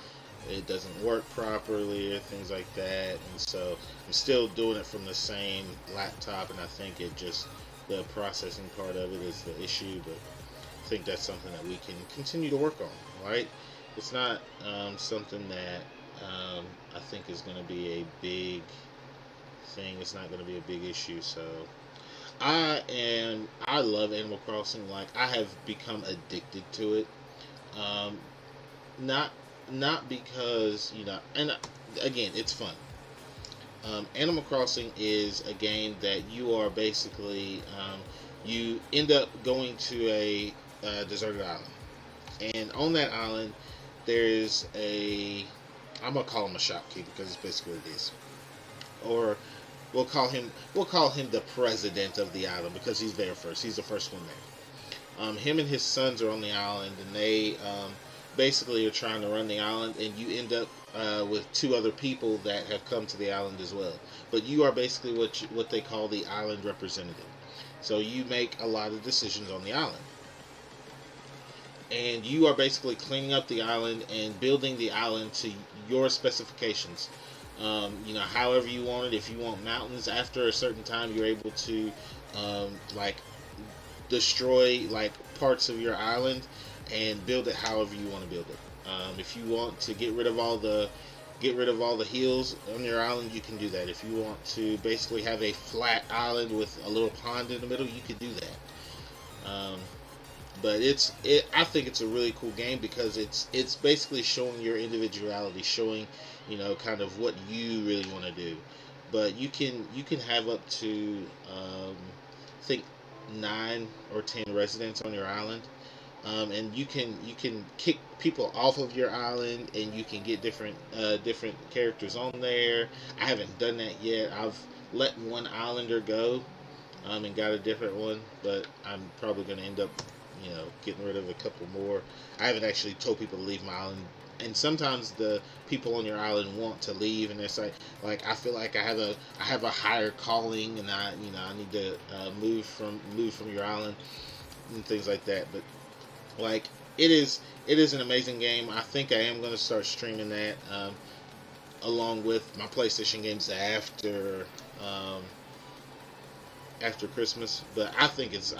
it doesn't work properly or things like that, and so I'm still doing it from the same laptop, and I think the processing part of it is the issue. But I think that's something that we can continue to work on, right? It's not something that I think is going to be a big thing. It's not going to be a big issue. So I love Animal Crossing. Like, I have become addicted to it. Um, not not because, you know, and again, it's fun. Animal Crossing is a game that you are basically, you end up going to a deserted island, and on that island there's I'm gonna call him a shopkeeper because it's basically what it is, or we'll call him the president of the island because he's there first. He's the first one there. Him and his sons are on the island, and they basically are trying to run the island, and you end up with two other people that have come to the island as well. But you are basically what they call the island representative. So you make a lot of decisions on the island, and you are basically cleaning up the island and building the island to your specifications. You know, however you want it. If you want mountains, after a certain time, you're able to like destroy like parts of your island and build it however you want to build it. If you want to get rid of all the hills on your island, you can do that. If you want to basically have a flat island with a little pond in the middle, you could do that. But I think it's a really cool game because it's basically showing your individuality, showing, kind of what you really want to do. But you can have up to, I think, 9 or 10 residents on your island, and you can kick people off of your island, and you can get different characters on there. I haven't done that yet. I've let one islander go, and got a different one, but I'm probably going to end up, getting rid of a couple more. I haven't actually told people to leave my island, and sometimes the people on your island want to leave, and they're like, I feel like I have a higher calling, and I need to move from your island and things like that. But like, it is an amazing game. I think I am going to start streaming that, along with my PlayStation games um, after Christmas. But I think it's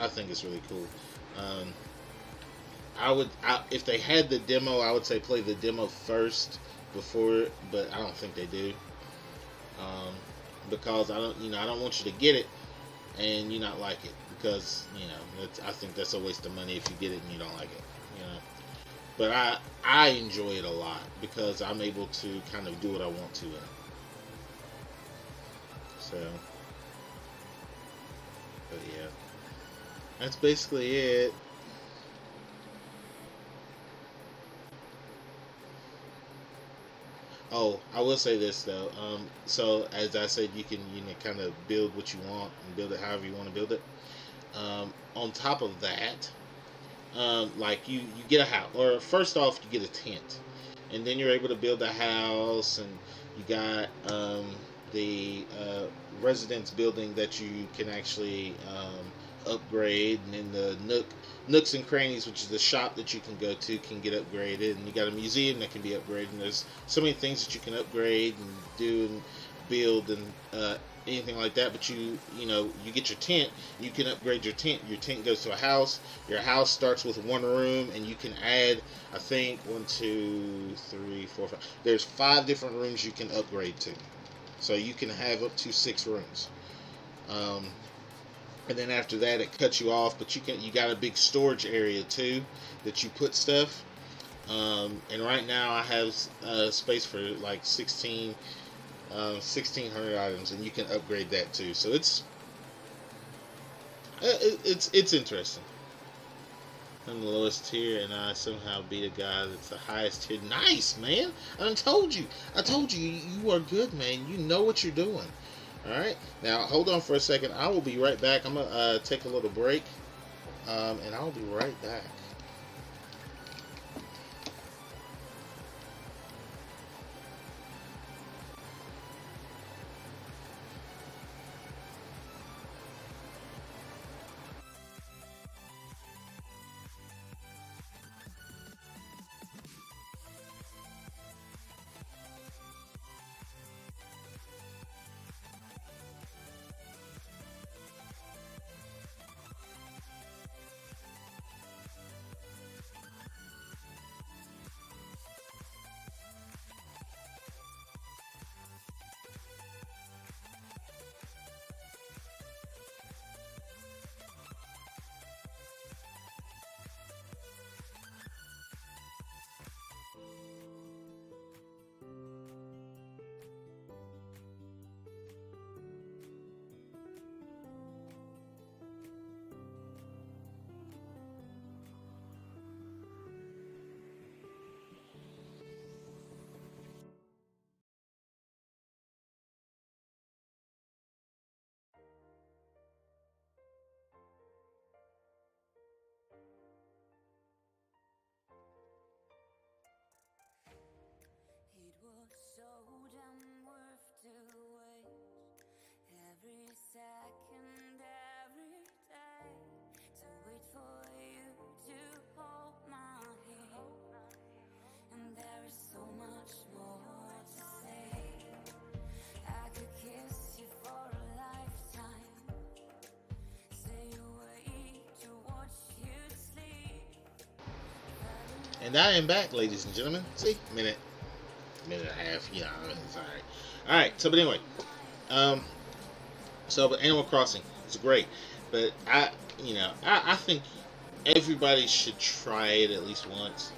really cool. Um, if they had the demo, I would say play the demo first before, but I don't think they do, um, because I don't want you to get it and you not like it, because I think that's a waste of money if you get it and you don't like it. You know, but I enjoy it a lot because I'm able to kind of do what I want to in it. So, but yeah, that's basically it. Oh, I will say this though. So as I said, you can kind of build what you want and build it however you want to build it. On top of that, like you get a house, or first off you get a tent, and then you're able to build a house, and you got, the residence building that you can actually, upgrade, and then the nooks and crannies, which is the shop that you can go to, can get upgraded, and you got a museum that can be upgraded, and there's so many things that you can upgrade and do and build, and anything like that. But you get your tent, you can upgrade your tent goes to a house. Your house starts with one room, and you can add, I think, one, two, three, four, five, there's 5 different rooms you can upgrade to, so you can have up to 6 rooms. um, and then after that it cuts you off, but you got a big storage area too that you put stuff. And right now I have, space for like 1600 items, and you can upgrade that too. So it's interesting. I'm the lowest tier, and I somehow beat a guy that's the highest tier. Nice, man. I told you you are good, man. You know what you're doing. All right. Now hold on for a second. I will be right back. I'm gonna, take a little break, and I'll be right back. It was so damn worth to wait every second, every day, to wait for you to hold my hand. And there is so much more to say. I could kiss you for a lifetime, stay awake to watch you sleep. And I am back, ladies and gentlemen. See, minute and a half. Yeah, I mean, it's all right. All right. So, but anyway, um, but Animal Crossing is great, but I think everybody should try it at least once,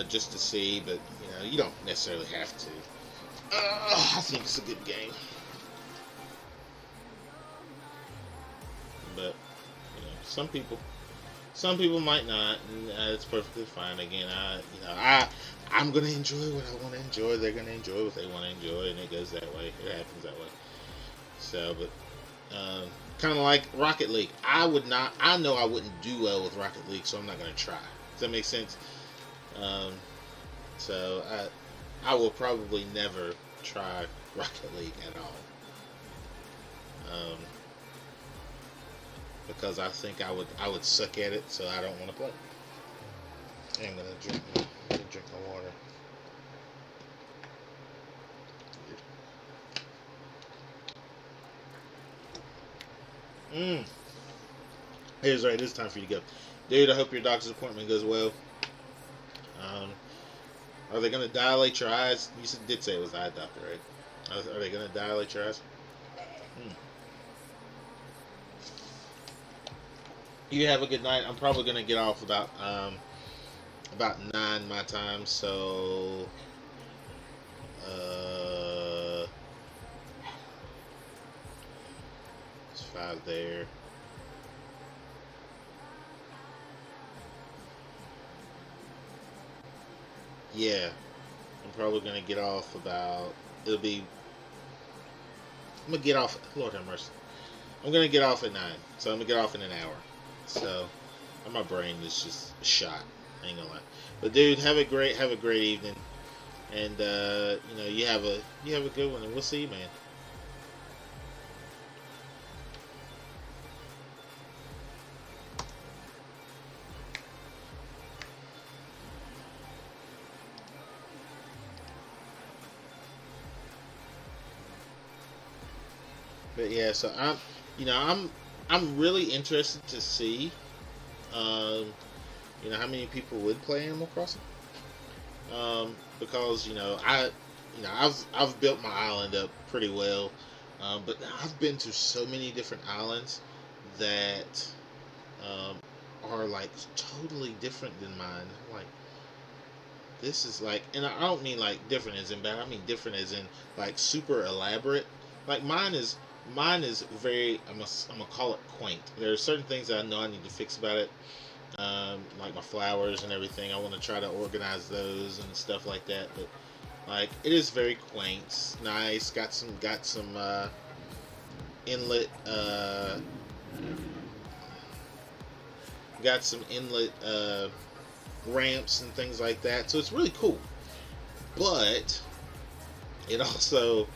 just to see. But you don't necessarily have to. I think it's a good game, but some people might not, and it's perfectly fine. Again, I'm gonna enjoy what I want to enjoy. They're gonna enjoy what they want to enjoy, and it goes that way. It happens that way. So, but kind of like Rocket League, I would not. I know I wouldn't do well with Rocket League, so I'm not gonna try. Does that make sense? Um, so I will probably never try Rocket League at all. Because I think I would suck at it, so I don't want to play. I'm gonna drink my water. Mm. Here's right. It's time for you to go, dude. I hope your doctor's appointment goes well. Um, are they gonna dilate your eyes? You did say it was eye doctor, right? Are they gonna dilate your eyes? Mm. You have a good night. I'm probably gonna get off about 9 my time, so it's 5 there. Yeah, I'm probably gonna get off about. It'll be. I'm gonna get off. Lord have mercy. I'm gonna get off at 9, so I'm gonna get off in an hour. So my brain is just shot. I ain't gonna lie. But dude, have a great evening, and you have a good one, and we'll see you, man. But yeah, so I'm really interested to see, um, how many people would play Animal Crossing. Because I've built my island up pretty well, but I've been to so many different islands that um, are like totally different than mine. Like this is like, and I don't mean like different as in bad. I mean different as in like super elaborate. Like mine is very. I'm gonna call it quaint. There are certain things that I know I need to fix about it, like my flowers and everything. I want to try to organize those and stuff like that. But like it is very quaint, nice. Got some inlet. Got some inlet ramps and things like that. So it's really cool. But it also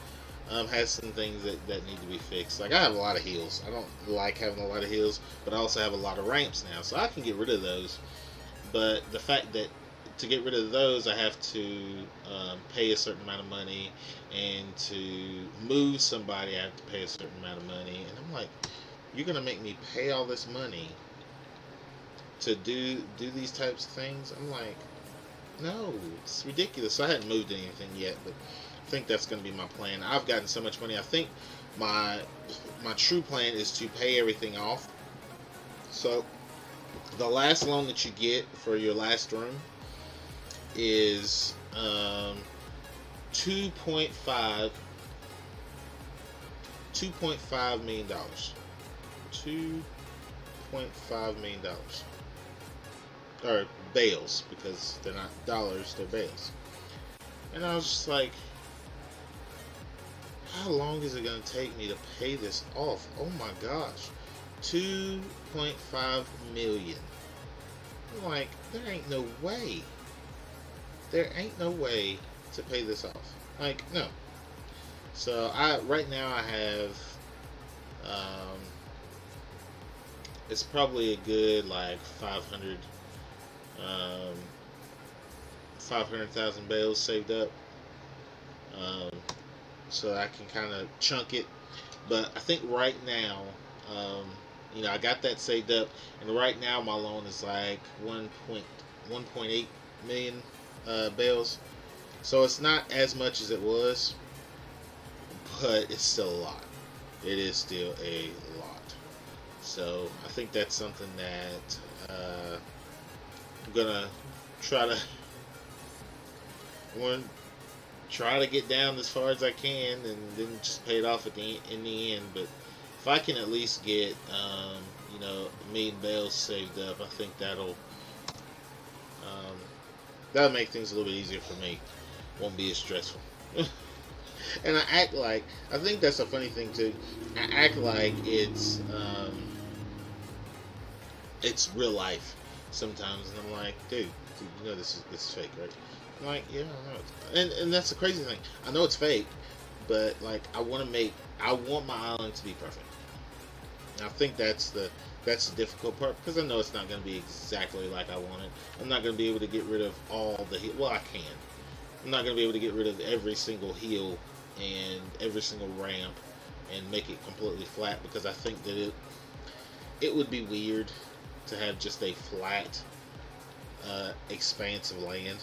has some things that need to be fixed. Like I have a lot of hills. I don't like having a lot of hills, but I also have a lot of ramps now, so I can get rid of those. But the fact that to get rid of those, I have to pay a certain amount of money, and to move somebody, I have to pay a certain amount of money. And I'm like, you're gonna make me pay all this money to do these types of things? I'm like, no, it's ridiculous. So I hadn't moved anything yet, but I think that's going to be my plan. I've gotten so much money. I think my my true plan is to pay everything off. So the last loan that you get for your last room is 2.5 $2.5 million. $2.5 million, or bales, because they're not dollars, they're bales. And I was just like, how long is it going to take me to pay this off? Oh my gosh, 2.5 million. I'm like, there ain't no way. There ain't no way to pay this off. Like, no. So right now I have, it's probably a good like 500,000 bales saved up, um, so I can kind of chunk it. But I think right now, I got that saved up, and right now my loan is like 1.8 million bales. So it's not as much as it was, but it's still a lot. It is still a lot. So I think that's something that I'm gonna try to one try to get down as far as I can, and then just pay it off at in the end. But if I can at least get a million bells saved up, I think that'll make things a little bit easier for me. Won't be as stressful. And I think that's a funny thing too. I act like it's real life sometimes, and I'm like, dude, you know this is fake, right? I'm like, yeah, I know. And that's the crazy thing. I know it's fake, but like I want my island to be perfect. And I think that's the difficult part because I know it's not going to be exactly like I want it. I'm not going to be able to get rid of all the well, I can. I'm not going to be able to get rid of every single hill and every single ramp and make it completely flat because I think that it would be weird to have just a flat expanse of land,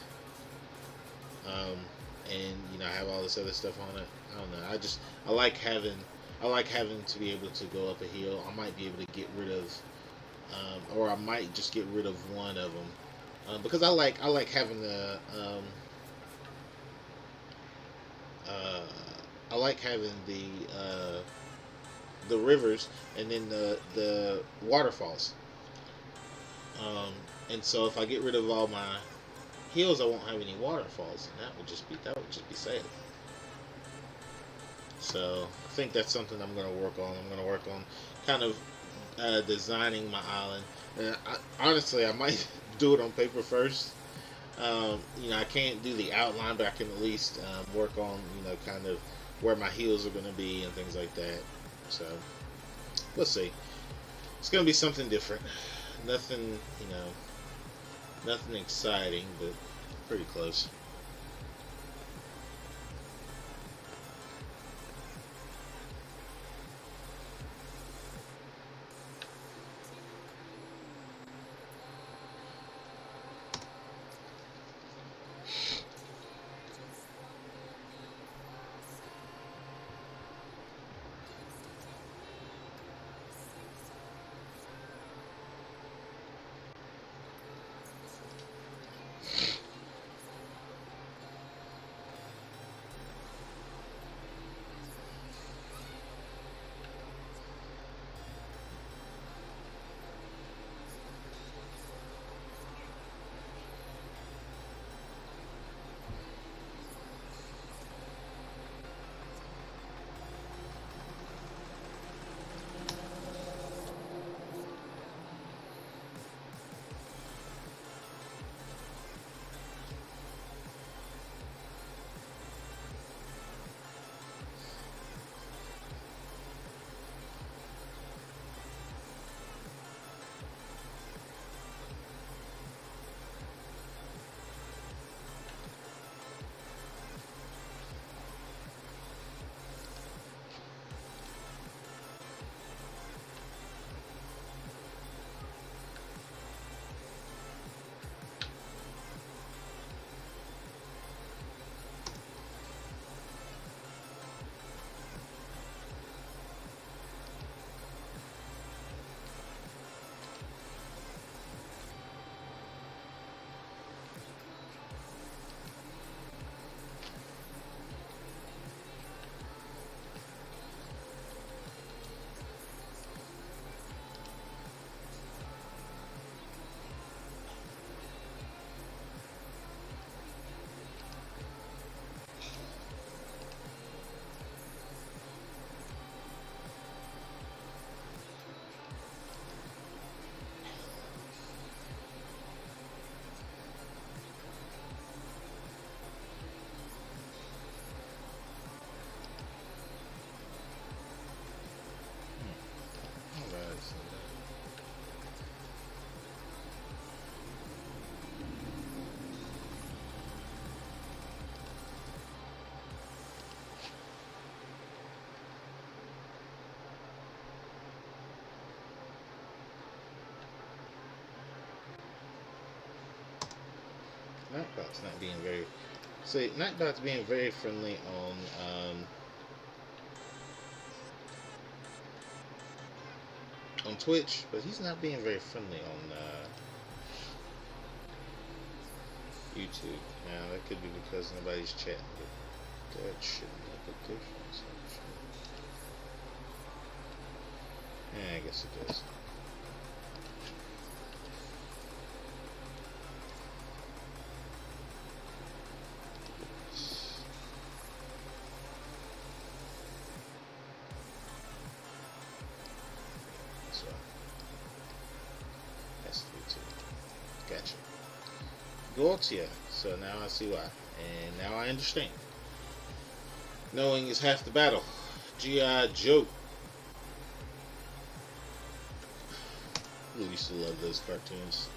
um, and have all this other stuff on it. I don't know. I like having to be able to go up a hill. I might be able to get rid of, or I might just get rid of one of them, because I like having uh, I like having the rivers and then the waterfalls. Um, and so if I get rid of all my hills, I won't have any waterfalls, and that would just be sad. So I think that's something I'm going to work on. I'm going to work on kind of designing my island. And honestly, I might do it on paper first. I can't do the outline, but I can at least work on kind of where my heels are going to be and things like that. So we'll see. It's going to be something different. Nothing, nothing exciting, but pretty close. All right, so Nightbot's not being very. See, Nightbot's being very friendly on on Twitch, but he's not being very friendly on YouTube. Now that could be because nobody's chatting, but that shouldn't make a difference. Yeah, I guess it does. So that's 3-2. Gotcha. Gaultier. So now I see why, and now I understand. Knowing is half the battle. G.I. Joe. We used to love those cartoons.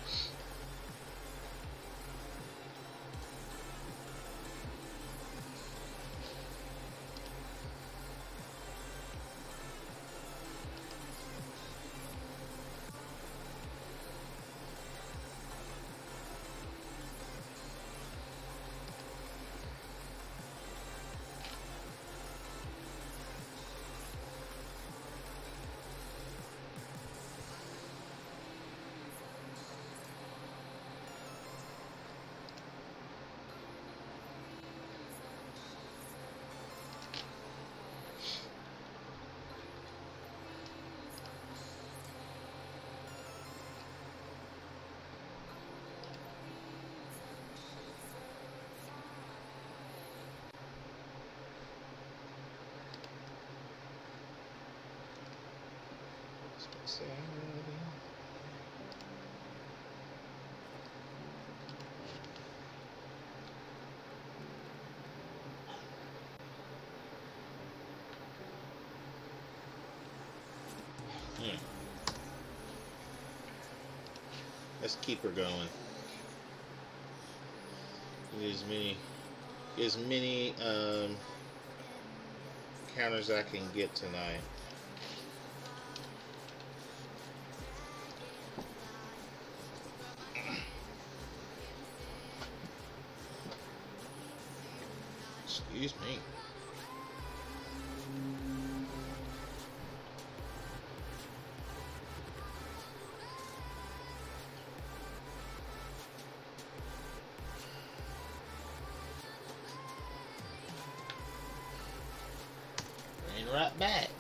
Let's keep her going. Get as many counters I can get tonight. Excuse me. Right back.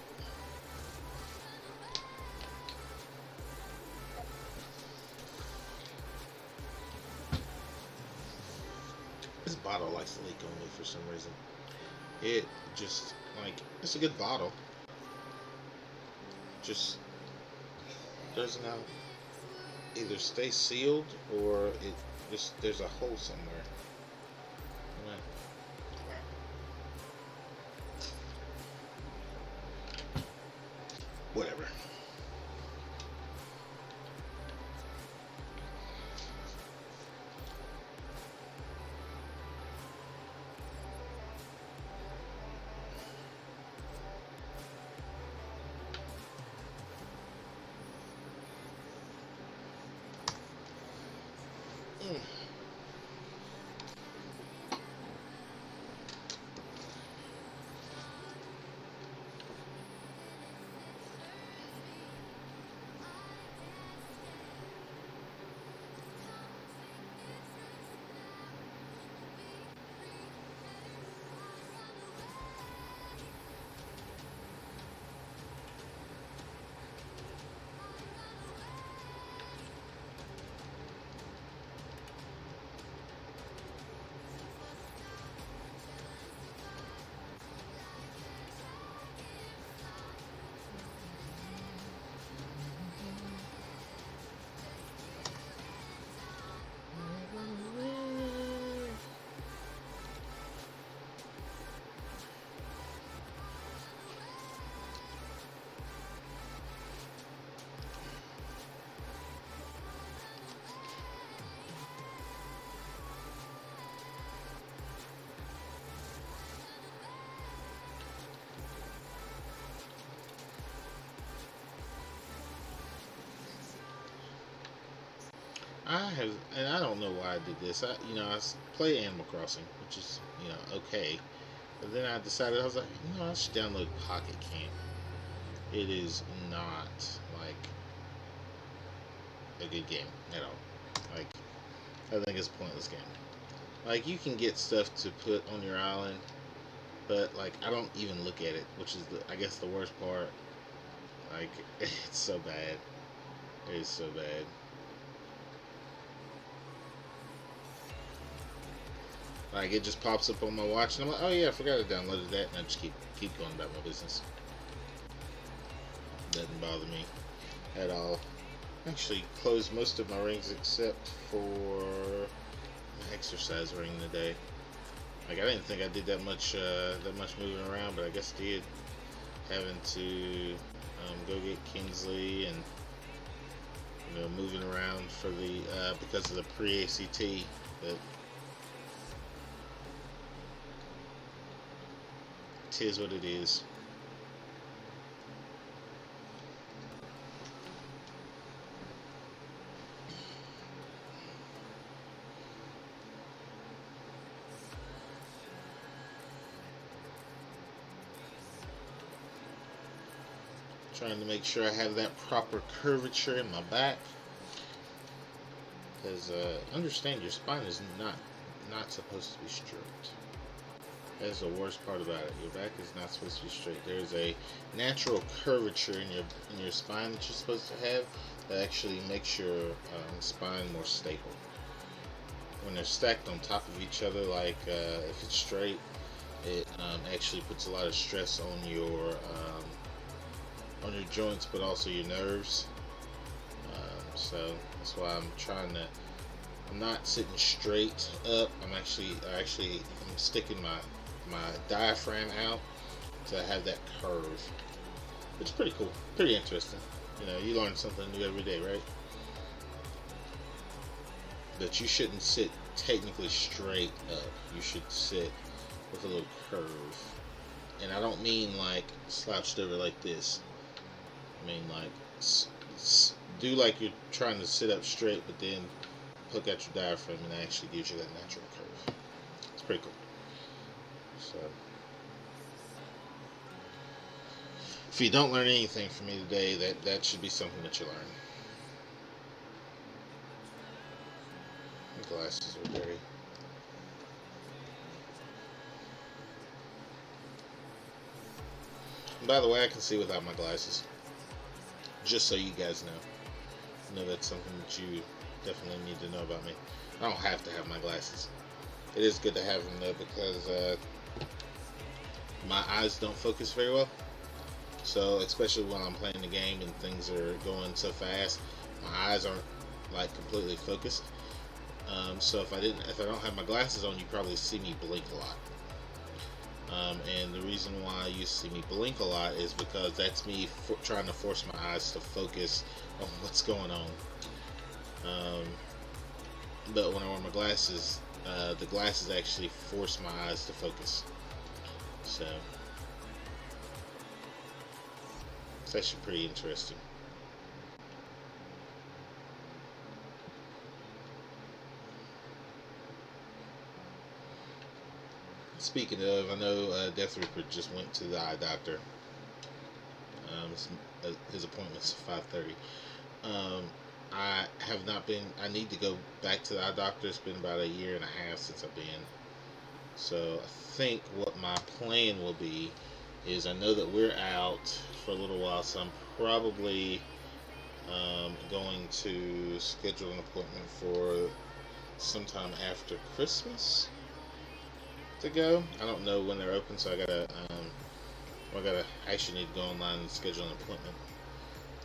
This bottle likes to leak on me for some reason. It just, like, it's a good bottle. Just doesn't have, either stay sealed or it just, there's a hole somewhere. Whatever. I have, and I don't know why I did this. I play Animal Crossing, which is, okay. But then I decided, I was like, I should download Pocket Camp. It is not like a good game at all. Like, I think it's a pointless game. Like, you can get stuff to put on your island, but like, I don't even look at it, which is I guess the worst part. Like, it's so bad. It is so bad. Like, it just pops up on my watch, and I'm like, oh yeah, I forgot I downloaded that, and I just keep going about my business. Doesn't bother me at all. Actually, closed most of my rings except for my exercise ring today. Like, I didn't think I did that much moving around, but I guess I did. Having to go get Kingsley and moving around for the because of the pre-ACT. But it is what it is. Trying to make sure I have that proper curvature in my back, because understand your spine is not supposed to be straight. That's the worst part about it. Your back is not supposed to be straight. There's a natural curvature in your spine that you're supposed to have that actually makes your spine more stable. When they're stacked on top of each other, like if it's straight, it actually puts a lot of stress on your joints, but also your nerves. So that's why I'm not sitting straight up. I'm sticking my diaphragm out to have that curve. It's pretty cool, pretty interesting. You learn something new every day, right? But you shouldn't sit technically straight up. You should sit with a little curve. And I don't mean like slouched over like this. I mean like do like you're trying to sit up straight, but then hook out your diaphragm, and it actually gives you that natural curve. It's pretty cool. So, if you don't learn anything from me today, that should be something that you learn. The glasses are dirty. And by the way, I can see without my glasses. Just so you guys know. I know that's something that you definitely need to know about me. I don't have to have my glasses. It is good to have them though, because my eyes don't focus very well. So especially when I'm playing the game and things are going so fast, my eyes aren't like completely focused. So if I don't have my glasses on, you probably see me blink a lot. And the reason why you see me blink a lot is because that's me trying to force my eyes to focus on what's going on. But when I wear my glasses, the glasses actually force my eyes to focus. So it's actually pretty interesting. Speaking of, I know Death Reaper just went to the eye doctor. His appointment's 5:30. I have not been. I need to go back to the eye doctor. It's been about 1.5 years since I've been. So I think what my plan will be is, I know that we're out for a little while, so I'm probably going to schedule an appointment for sometime after Christmas to go. I don't know when they're open, so I actually need to go online and schedule an appointment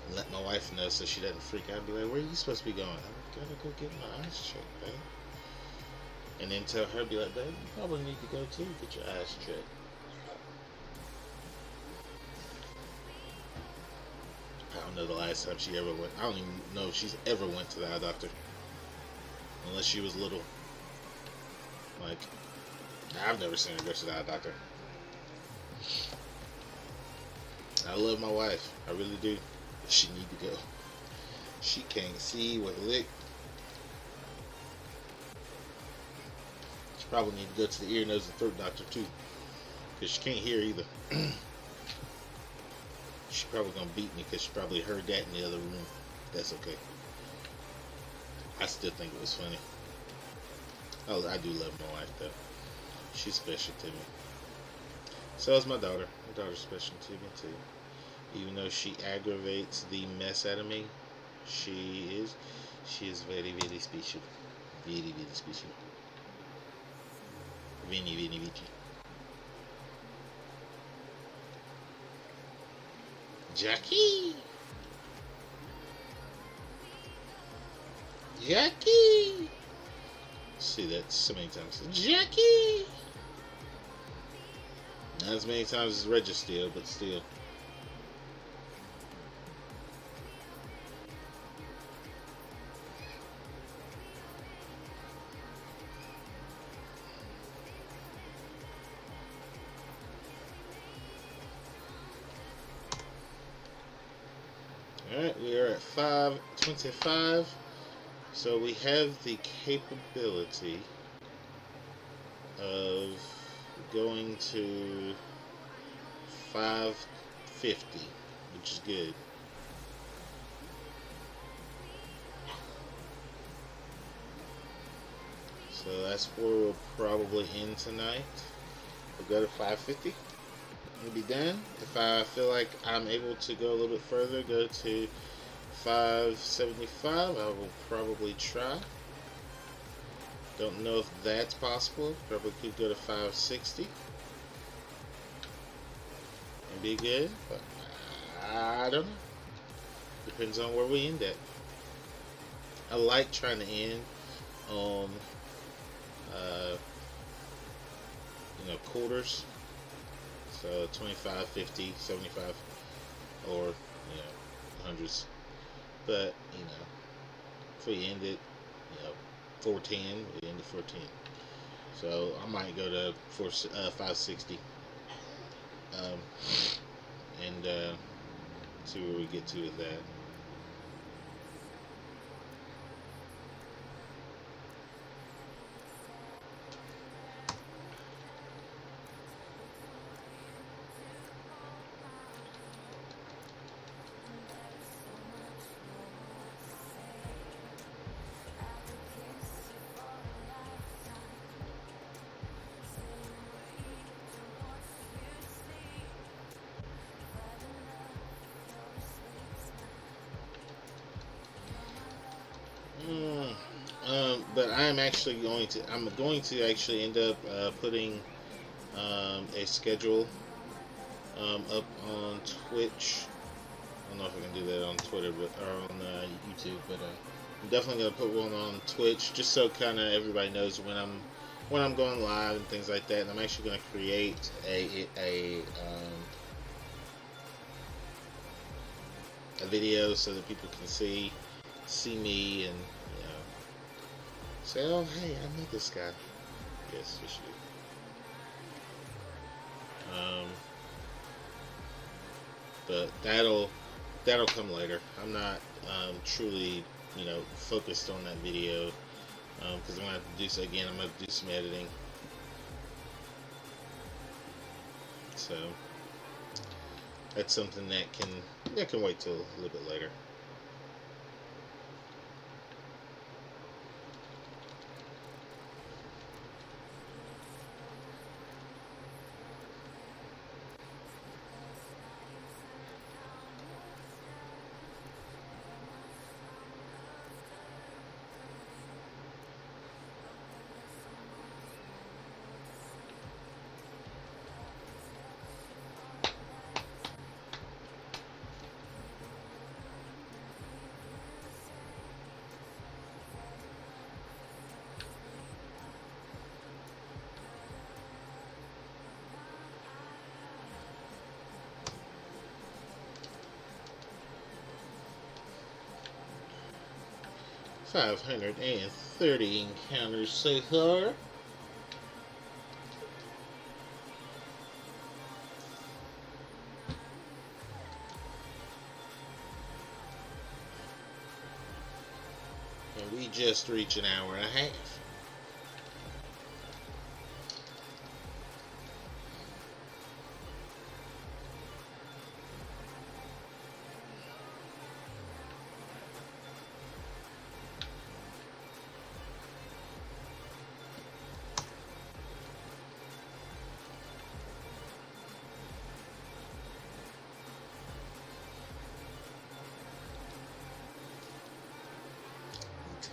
and let my wife know so she doesn't freak out and be like, where are you supposed to be going? I gotta go get my eyes checked, babe. And then tell her, be like, babe, you probably need to go too, get your eyes checked. I don't know the last time she ever went. I don't even know if she's ever went to the eye doctor, unless she was little. Like, I've never seen her go to the eye doctor. I love my wife, I really do. But she need to go. She can't see with a lick. She probably need to go to the ear, nose, and throat doctor too, because she can't hear either. She's probably gonna beat me because she probably heard that in the other room. That's okay. I still think it was funny. Oh, I do love my wife though. She's special to me. So is my daughter. My daughter's special to me too. Even though she aggravates the mess out of me, she is she is very very special. Very very special. Vinny Vinny Vici. Jackie! Jackie! See that so many times. Jackie! Not as many times as Registeel, but still. Alright, we are at 525. So we have the capability of going to 550, which is good. So that's where we'll probably end tonight. We'll go to 550. We'll be done. If I feel like I'm able to go a little bit further, go to 575, I will probably try. Don't know if that's possible. Probably could go to 560 and be good, but I don't know. Depends on where we end at. I like trying to end on quarters. So 25, 50, 75, or hundreds. But if we end it, 410, we end at 410. So I might go to 560, and see where we get to with that. But I'm going to actually end up putting a schedule up on Twitch. I don't know if I can do that on Twitter, or on YouTube, but I'm definitely gonna put one on Twitch just so kind of everybody knows when I'm going live and things like that. And I'm actually gonna create a video so that people can see me and say, oh hey, I know this guy. Yes, you should. But that'll come later. I'm not truly focused on that video because I'm gonna have to do so again. I'm gonna have to do some editing. So that's something that can wait till a little bit later. $530 encounters so far. And we just reached an hour and a half.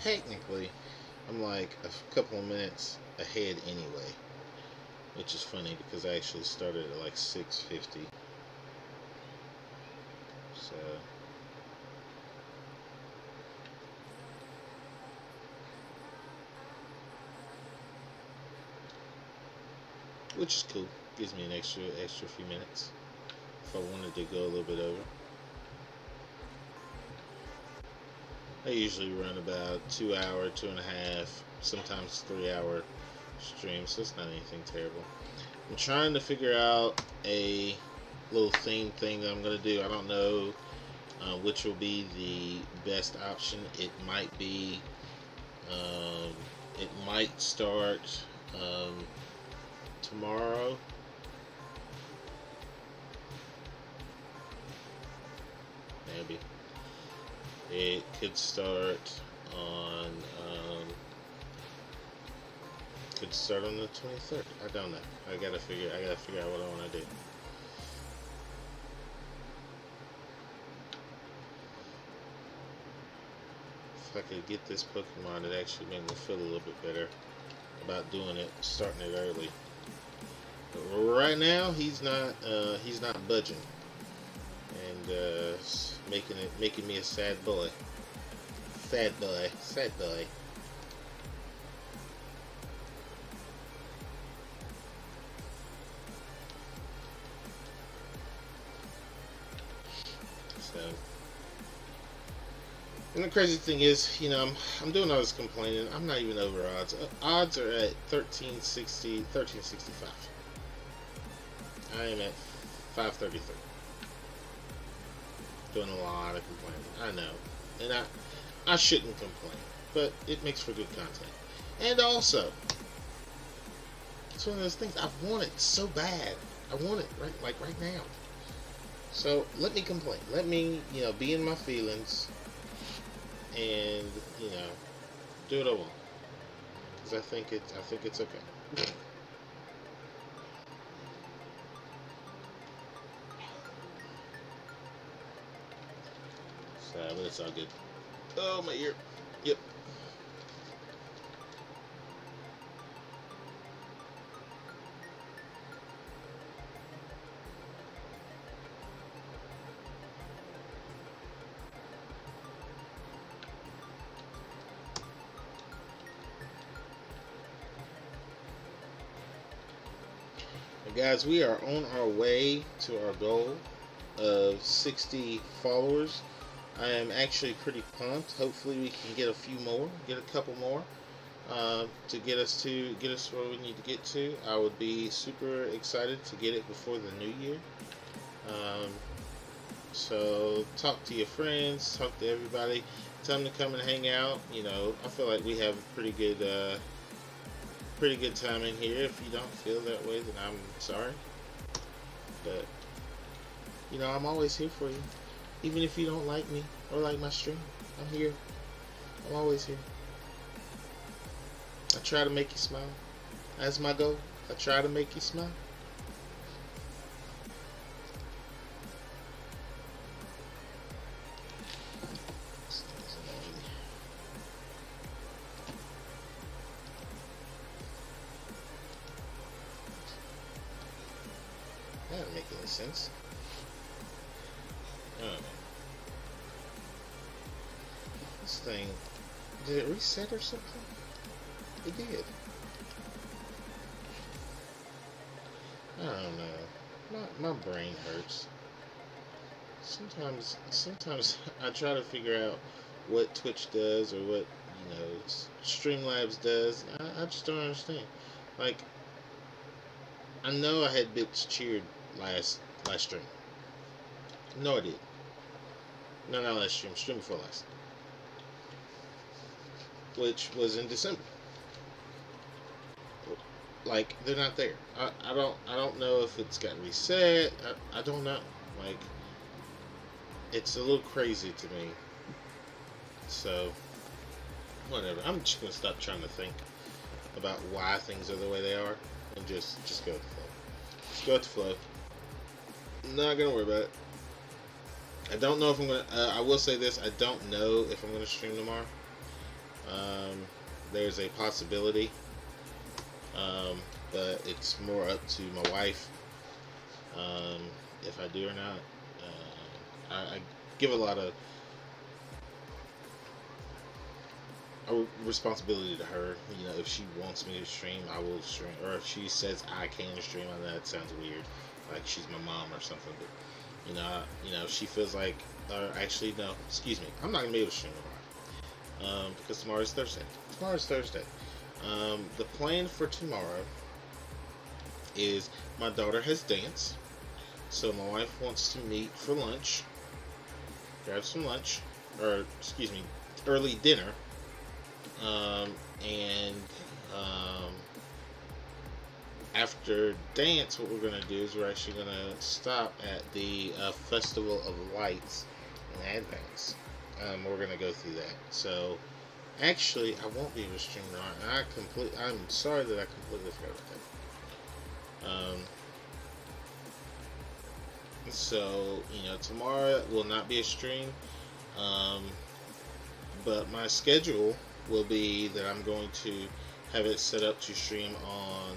technically I'm like a couple of minutes ahead anyway, which is funny because I actually started at like 6:50. So, which is cool. Gives me an extra few minutes if I wanted to go a little bit over. I usually run about 2 hour, 2.5, sometimes 3 hour streams, so it's not anything terrible. I'm trying to figure out a little theme thing that I'm gonna do. I don't know which will be the best option. It might be, um, it might start tomorrow. Maybe it could start on the 23rd. I don't know. I gotta figure out what I want to do. If I could get this Pokemon, it actually made me feel a little bit better about doing it, starting it early. But right now, he's not budging, and making me a sad boy. Sad boy. Sad boy. So, and the crazy thing is, I'm doing all this complaining. I'm not even over odds. Odds are at 1360, 1365. I am at 533. Doing a lot of complaining. I know, and I shouldn't complain, but it makes for good content. And also, it's one of those things I want it so bad. I want it right now. So let me complain. Let me, be in my feelings, and do what I want, because I think it's okay. So, but it's all good. Oh, my ear. Yep. Guys, we are on our way to our goal of 60 followers. I am actually pretty pumped. Hopefully we can get a couple more, to get us where we need to get to. I would be super excited to get it before the new year. So talk to your friends, talk to everybody, tell them to come and hang out. I feel like we have a pretty good time in here. If you don't feel that way, then I'm sorry. But I'm always here for you. Even if you don't like me or like my stream, I'm here. I'm always here. I try to make you smile. That's my goal. I try to make you smile. That doesn't make any sense. I don't know. This thing, did it reset or something? It did. I don't know. My brain hurts. Sometimes I try to figure out what Twitch does or what Streamlabs does. I just don't understand. Like, I know I had bits cheered last stream. No, I did. No, not last stream. Stream before last, which was in December. Like, they're not there. I don't know if it's got reset. I don't know. Like, it's a little crazy to me. So, whatever. I'm just gonna stop trying to think about why things are the way they are, and just go with the flow. Just go with the flow. Not gonna worry about it. I don't know if I'm gonna. I will say this: I don't know if I'm gonna stream tomorrow. Um, there's a possibility, um, but it's more up to my wife um, if I do or not. I give a lot of responsibility to her. You know, if she wants me to stream, I will stream. Or if she says I can stream, I know that sounds weird, like she's my mom or something. But she feels like, or actually, no, excuse me, I'm not gonna be able to stream tomorrow because tomorrow is Thursday. Tomorrow is Thursday. The plan for tomorrow is my daughter has dance, so my wife wants to meet for lunch, grab some lunch, or excuse me, early dinner, and um, after dance, what we're gonna do is we're actually gonna stop at the Festival of Lights in Advance. We're gonna go through that. So actually, I won't be able to stream tomorrow. I'm sorry that I completely forgot about that. So tomorrow will not be a stream. Um, but my schedule will be that I'm going to have it set up to stream on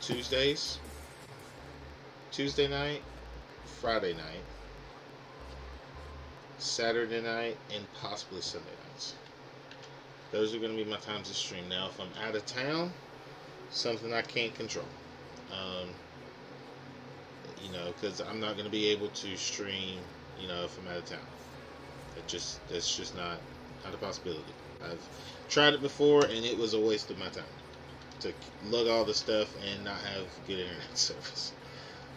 Tuesdays, Tuesday night, Friday night, Saturday night, and possibly Sunday nights. Those are going to be my times to stream. Now, if I'm out of town, something I can't control. Um, because I'm not going to be able to stream, if I'm out of town. That's just not a possibility. I've tried it before, and it was a waste of my time to lug all the stuff and not have good internet service.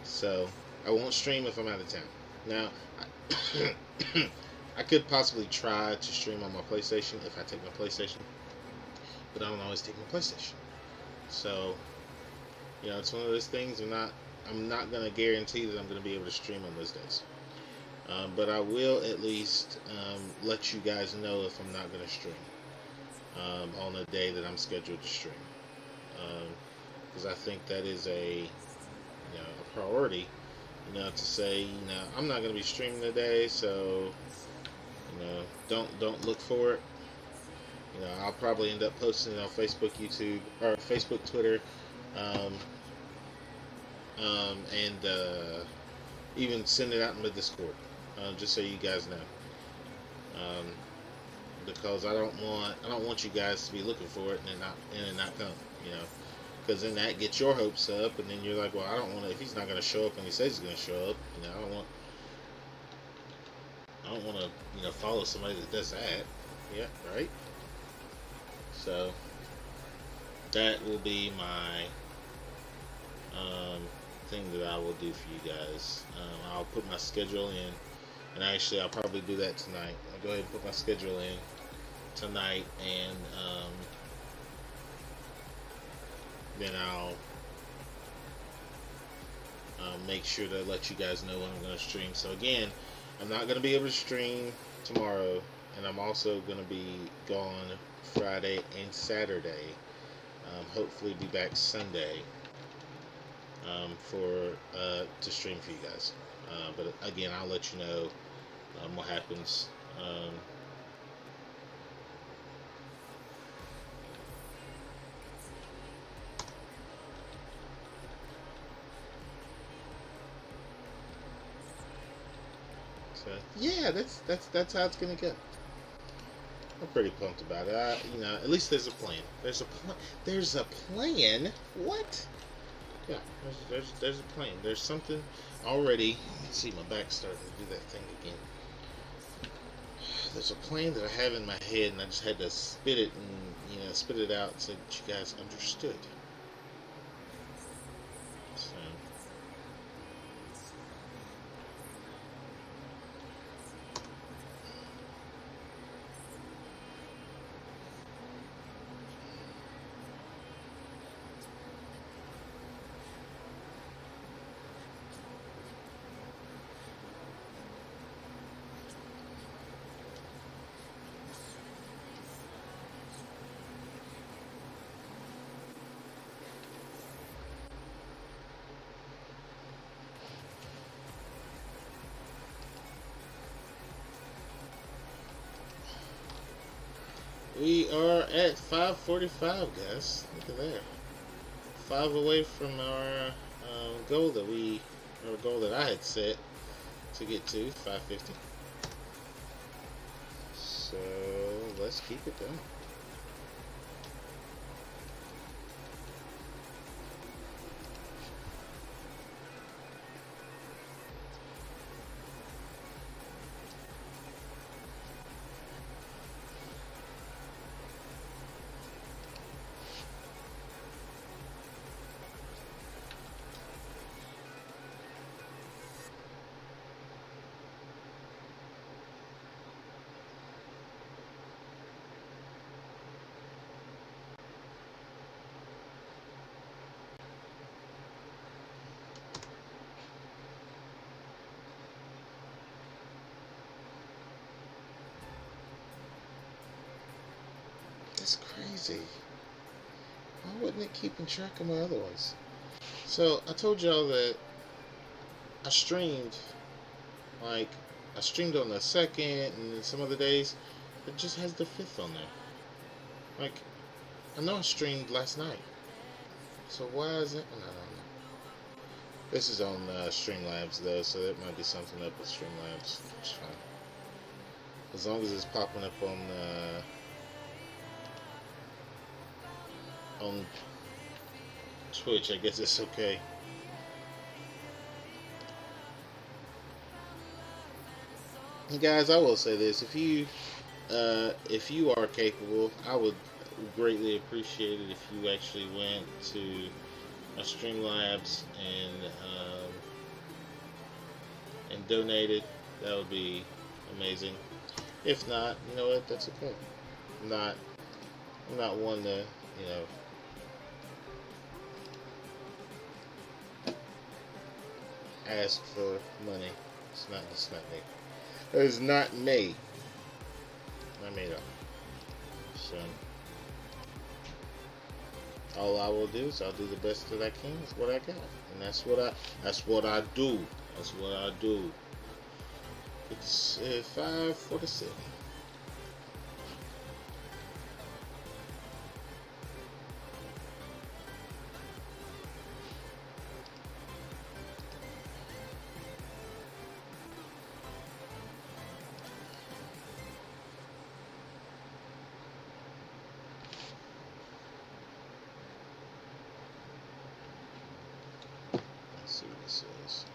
So I won't stream if I'm out of town. Now, I could possibly try to stream on my PlayStation if I take my PlayStation, but I don't always take my PlayStation. So it's one of those things. I'm not gonna guarantee that I'm gonna be able to stream on those days. But I will at least let you guys know if I'm not going to stream on the day that I'm scheduled to stream, because I think that is a priority. To say I'm not going to be streaming today, so don't look for it. I'll probably end up posting it on Facebook, YouTube, or Facebook, Twitter, um, and even send it out in the Discord. Just so you guys know, because I don't want you guys to be looking for it and it not come, because then that gets your hopes up, and then you're like, well, I don't want to. If he's not going to show up and he says he's going to show up, I don't want to follow somebody that does that. Yeah, right. So that will be my thing that I will do for you guys. I'll put my schedule in. And actually, I'll probably do that tonight. I'll go ahead and put my schedule in tonight, and then I'll make sure to let you guys know when I'm going to stream. So again, I'm not going to be able to stream tomorrow, and I'm also going to be gone Friday and Saturday. Hopefully, be back Sunday to stream for you guys. But again, I'll let you know what happens. So yeah, that's how it's gonna go. I'm pretty pumped about it. At least there's a plan. There's a plan. What? Yeah, there's a plan. There's something already. Let's see, my back's starting to do that thing again. There's a plan that I have in my head, and I just had to spit it out so that you guys understood. So. We are at 5:45, guys. Look at that. 5 away from our goal that I had set to get to 550. So let's keep it going. That's crazy. Why wasn't it keeping track of my other ones? So I told y'all that I streamed, like, I streamed on the 2nd and some other days. It just has the 5th on there. Like, I know I streamed last night. So why is it? I don't know. This is on Streamlabs though, so there might be something up with Streamlabs. It's fine. As long as it's popping up on Twitch, I guess it's okay. Hey guys, I will say this: if you are capable, I would greatly appreciate it if you actually went to Streamlabs and donated. That would be amazing. If not, you know what? That's okay. I'm not one to, ask for money. It's not me. It is not me. Not me at all. So all I will do is I'll do the best that I can with what I got, and that's what I do. That's what I do. It's 5:47. Let's see what this says.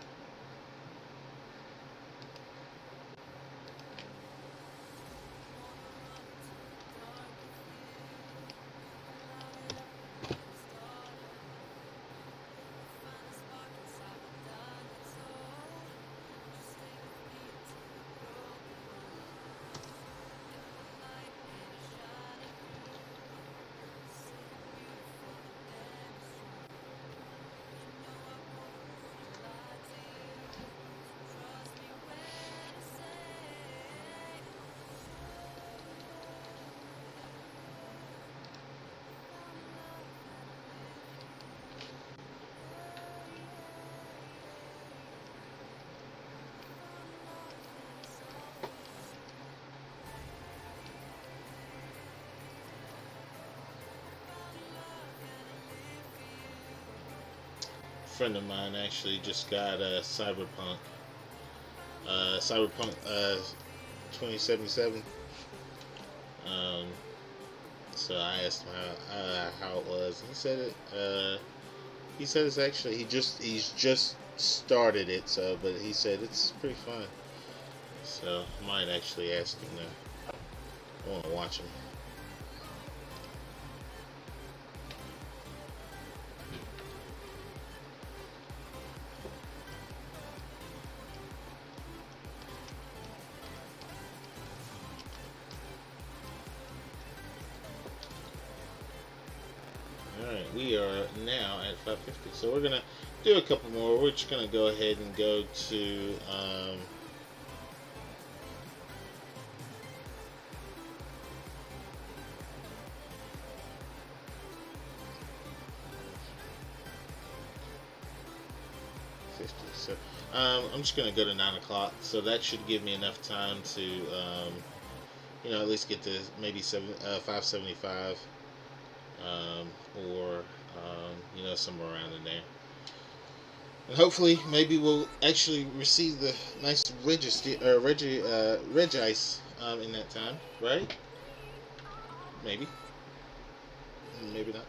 Friend of mine actually just got Cyberpunk 2077. Um, so I asked him how it was. And he said it's actually he's just started it. So, but he said it's pretty fun. So I might actually ask him now. I want to watch him. Alright, we are now at 550. So we're going to do a couple more. We're just going to go ahead and go to 50. So I'm just going to go to 9 o'clock. So that should give me enough time to at least get to maybe 575, or somewhere around in there. And hopefully, maybe we'll actually receive the nice Regice in that time, right? Maybe, maybe not.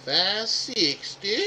560.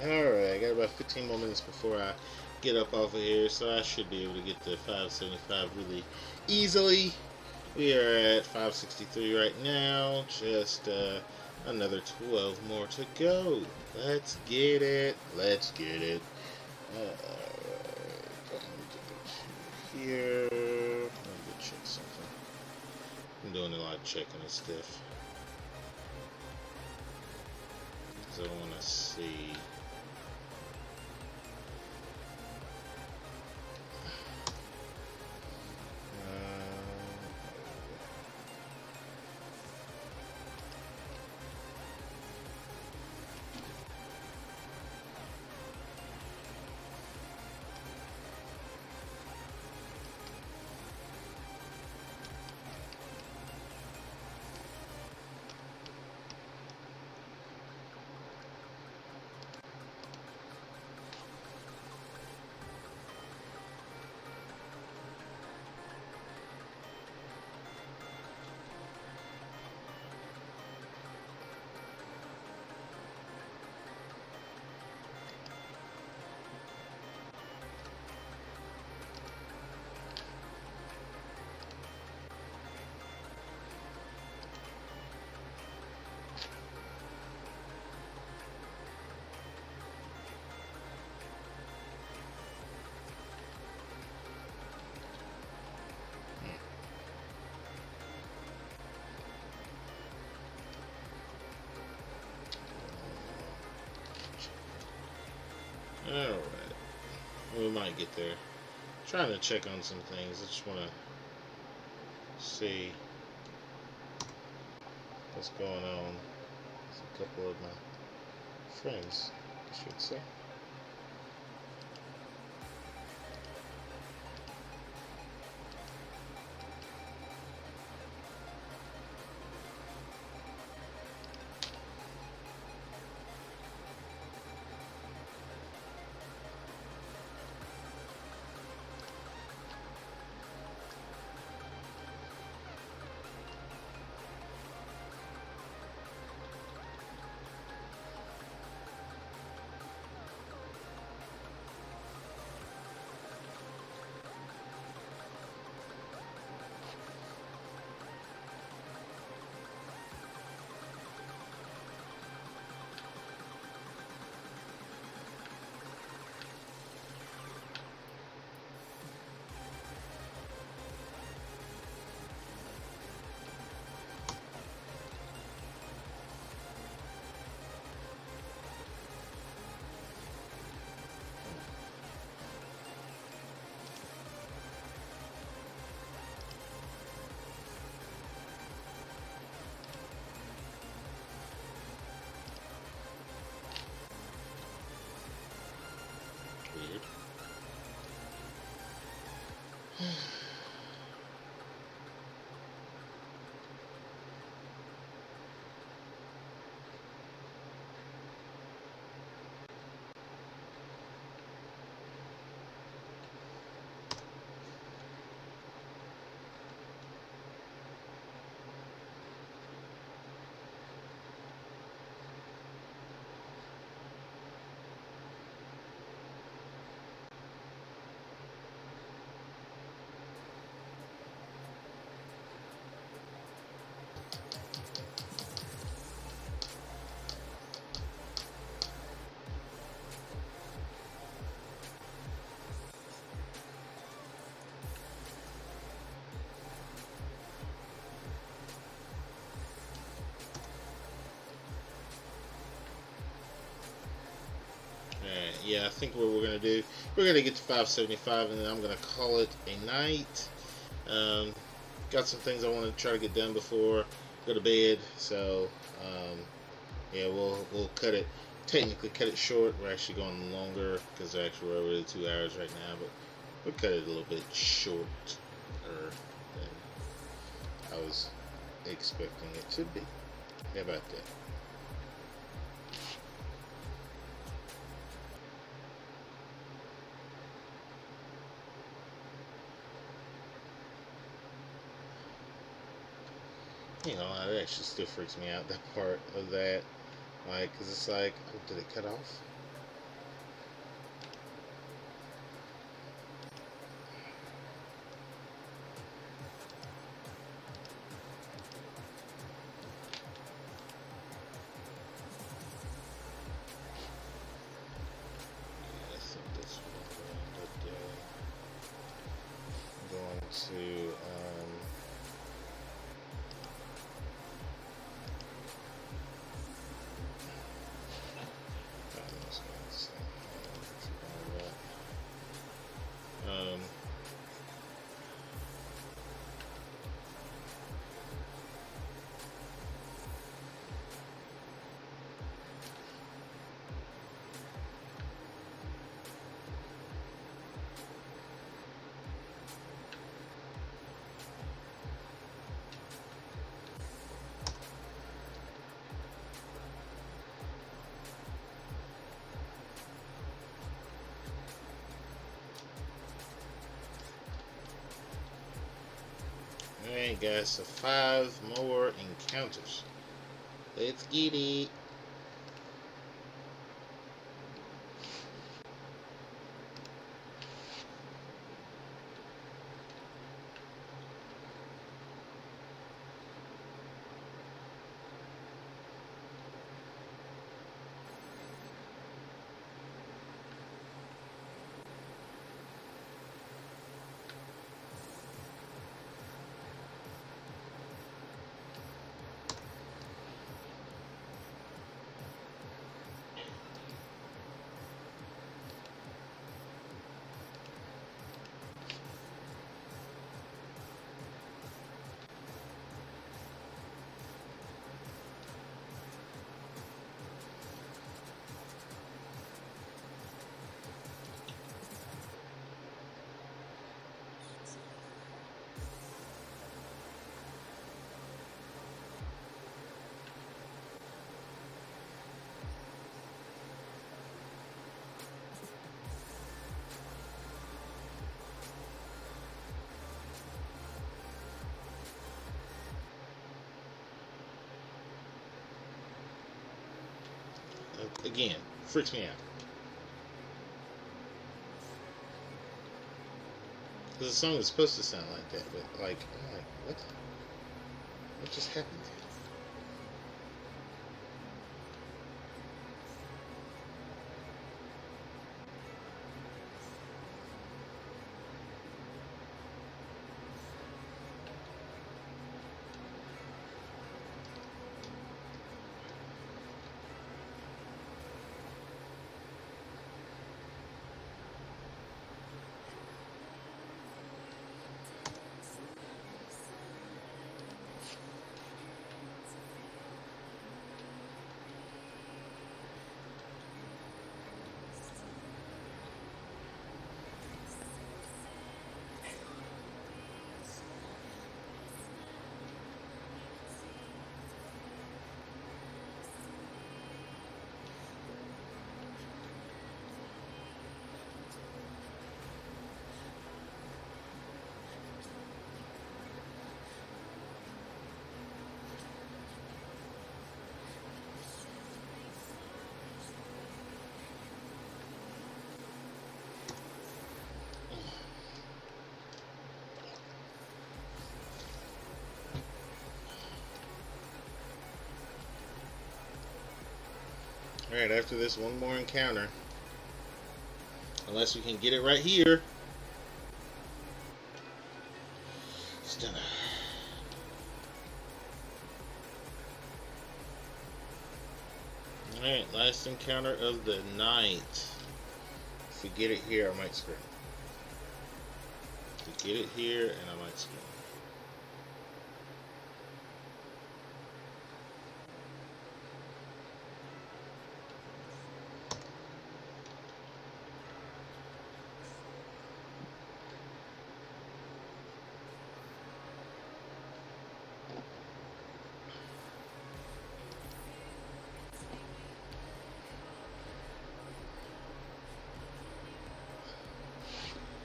Alright, I got about 15 more minutes before I get up off of here, so I should be able to get to 575 really easily. We are at 563 right now, just another 12 more to go. Let's get it. Let's get it. Here. Let me check something. I'm doing a lot of checking and stuff. So I want to see. Alright. We might get there. Trying to check on some things. I just want to see what's going on with a couple of my friends, I should say. yeah, I think what we're gonna do, we're gonna get to 575, and then I'm gonna call it a night. Um, got some things I want to try to get done before I go to bed, so yeah, we'll cut it. Technically, cut it short. We're actually going longer because actually we're over the 2 hours right now, but we'll cut it a little bit shorter than I was expecting it to be. How about that? You know, it actually still freaks me out, that part of that. Like, because it's like, oh, did it cut off? Yeah, I think that's what I'm going to I'm just going to say, um, alright guys, so 5 more encounters. Let's get it. Again, freaks me out. Because the song is supposed to sound like that, but like, I'm like, what? What just happened? Alright, after this, one more encounter. Unless we can get it right here. It's done. Alright, last encounter of the night. If we get it here, I might scream. If we get it here, and I might scream.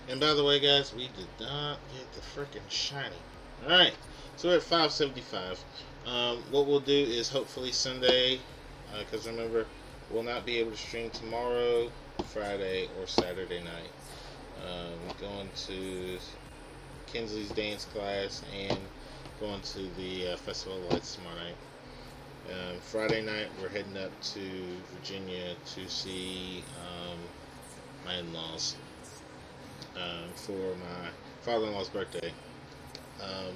And by the way, guys, we did not get the freaking shiny. Alright, so we're at 575. What we'll do is hopefully Sunday, because remember, we'll not be able to stream tomorrow, Friday, or Saturday night. Going to Kinsley's dance class and going to the Festival of Lights tomorrow night. Friday night, we're heading up to Virginia to see my in-laws for my father-in-law's birthday. Um,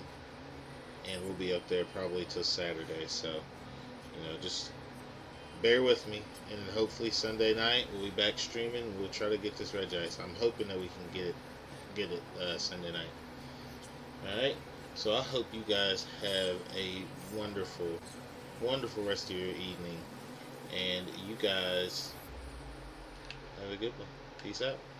and we'll be up there probably till Saturday. So, just bear with me, and hopefully Sunday night we'll be back streaming. We'll try to get this Regice. I'm hoping that we can get it Sunday night. All right. So I hope you guys have a wonderful, wonderful rest of your evening, and you guys have a good one. Peace out.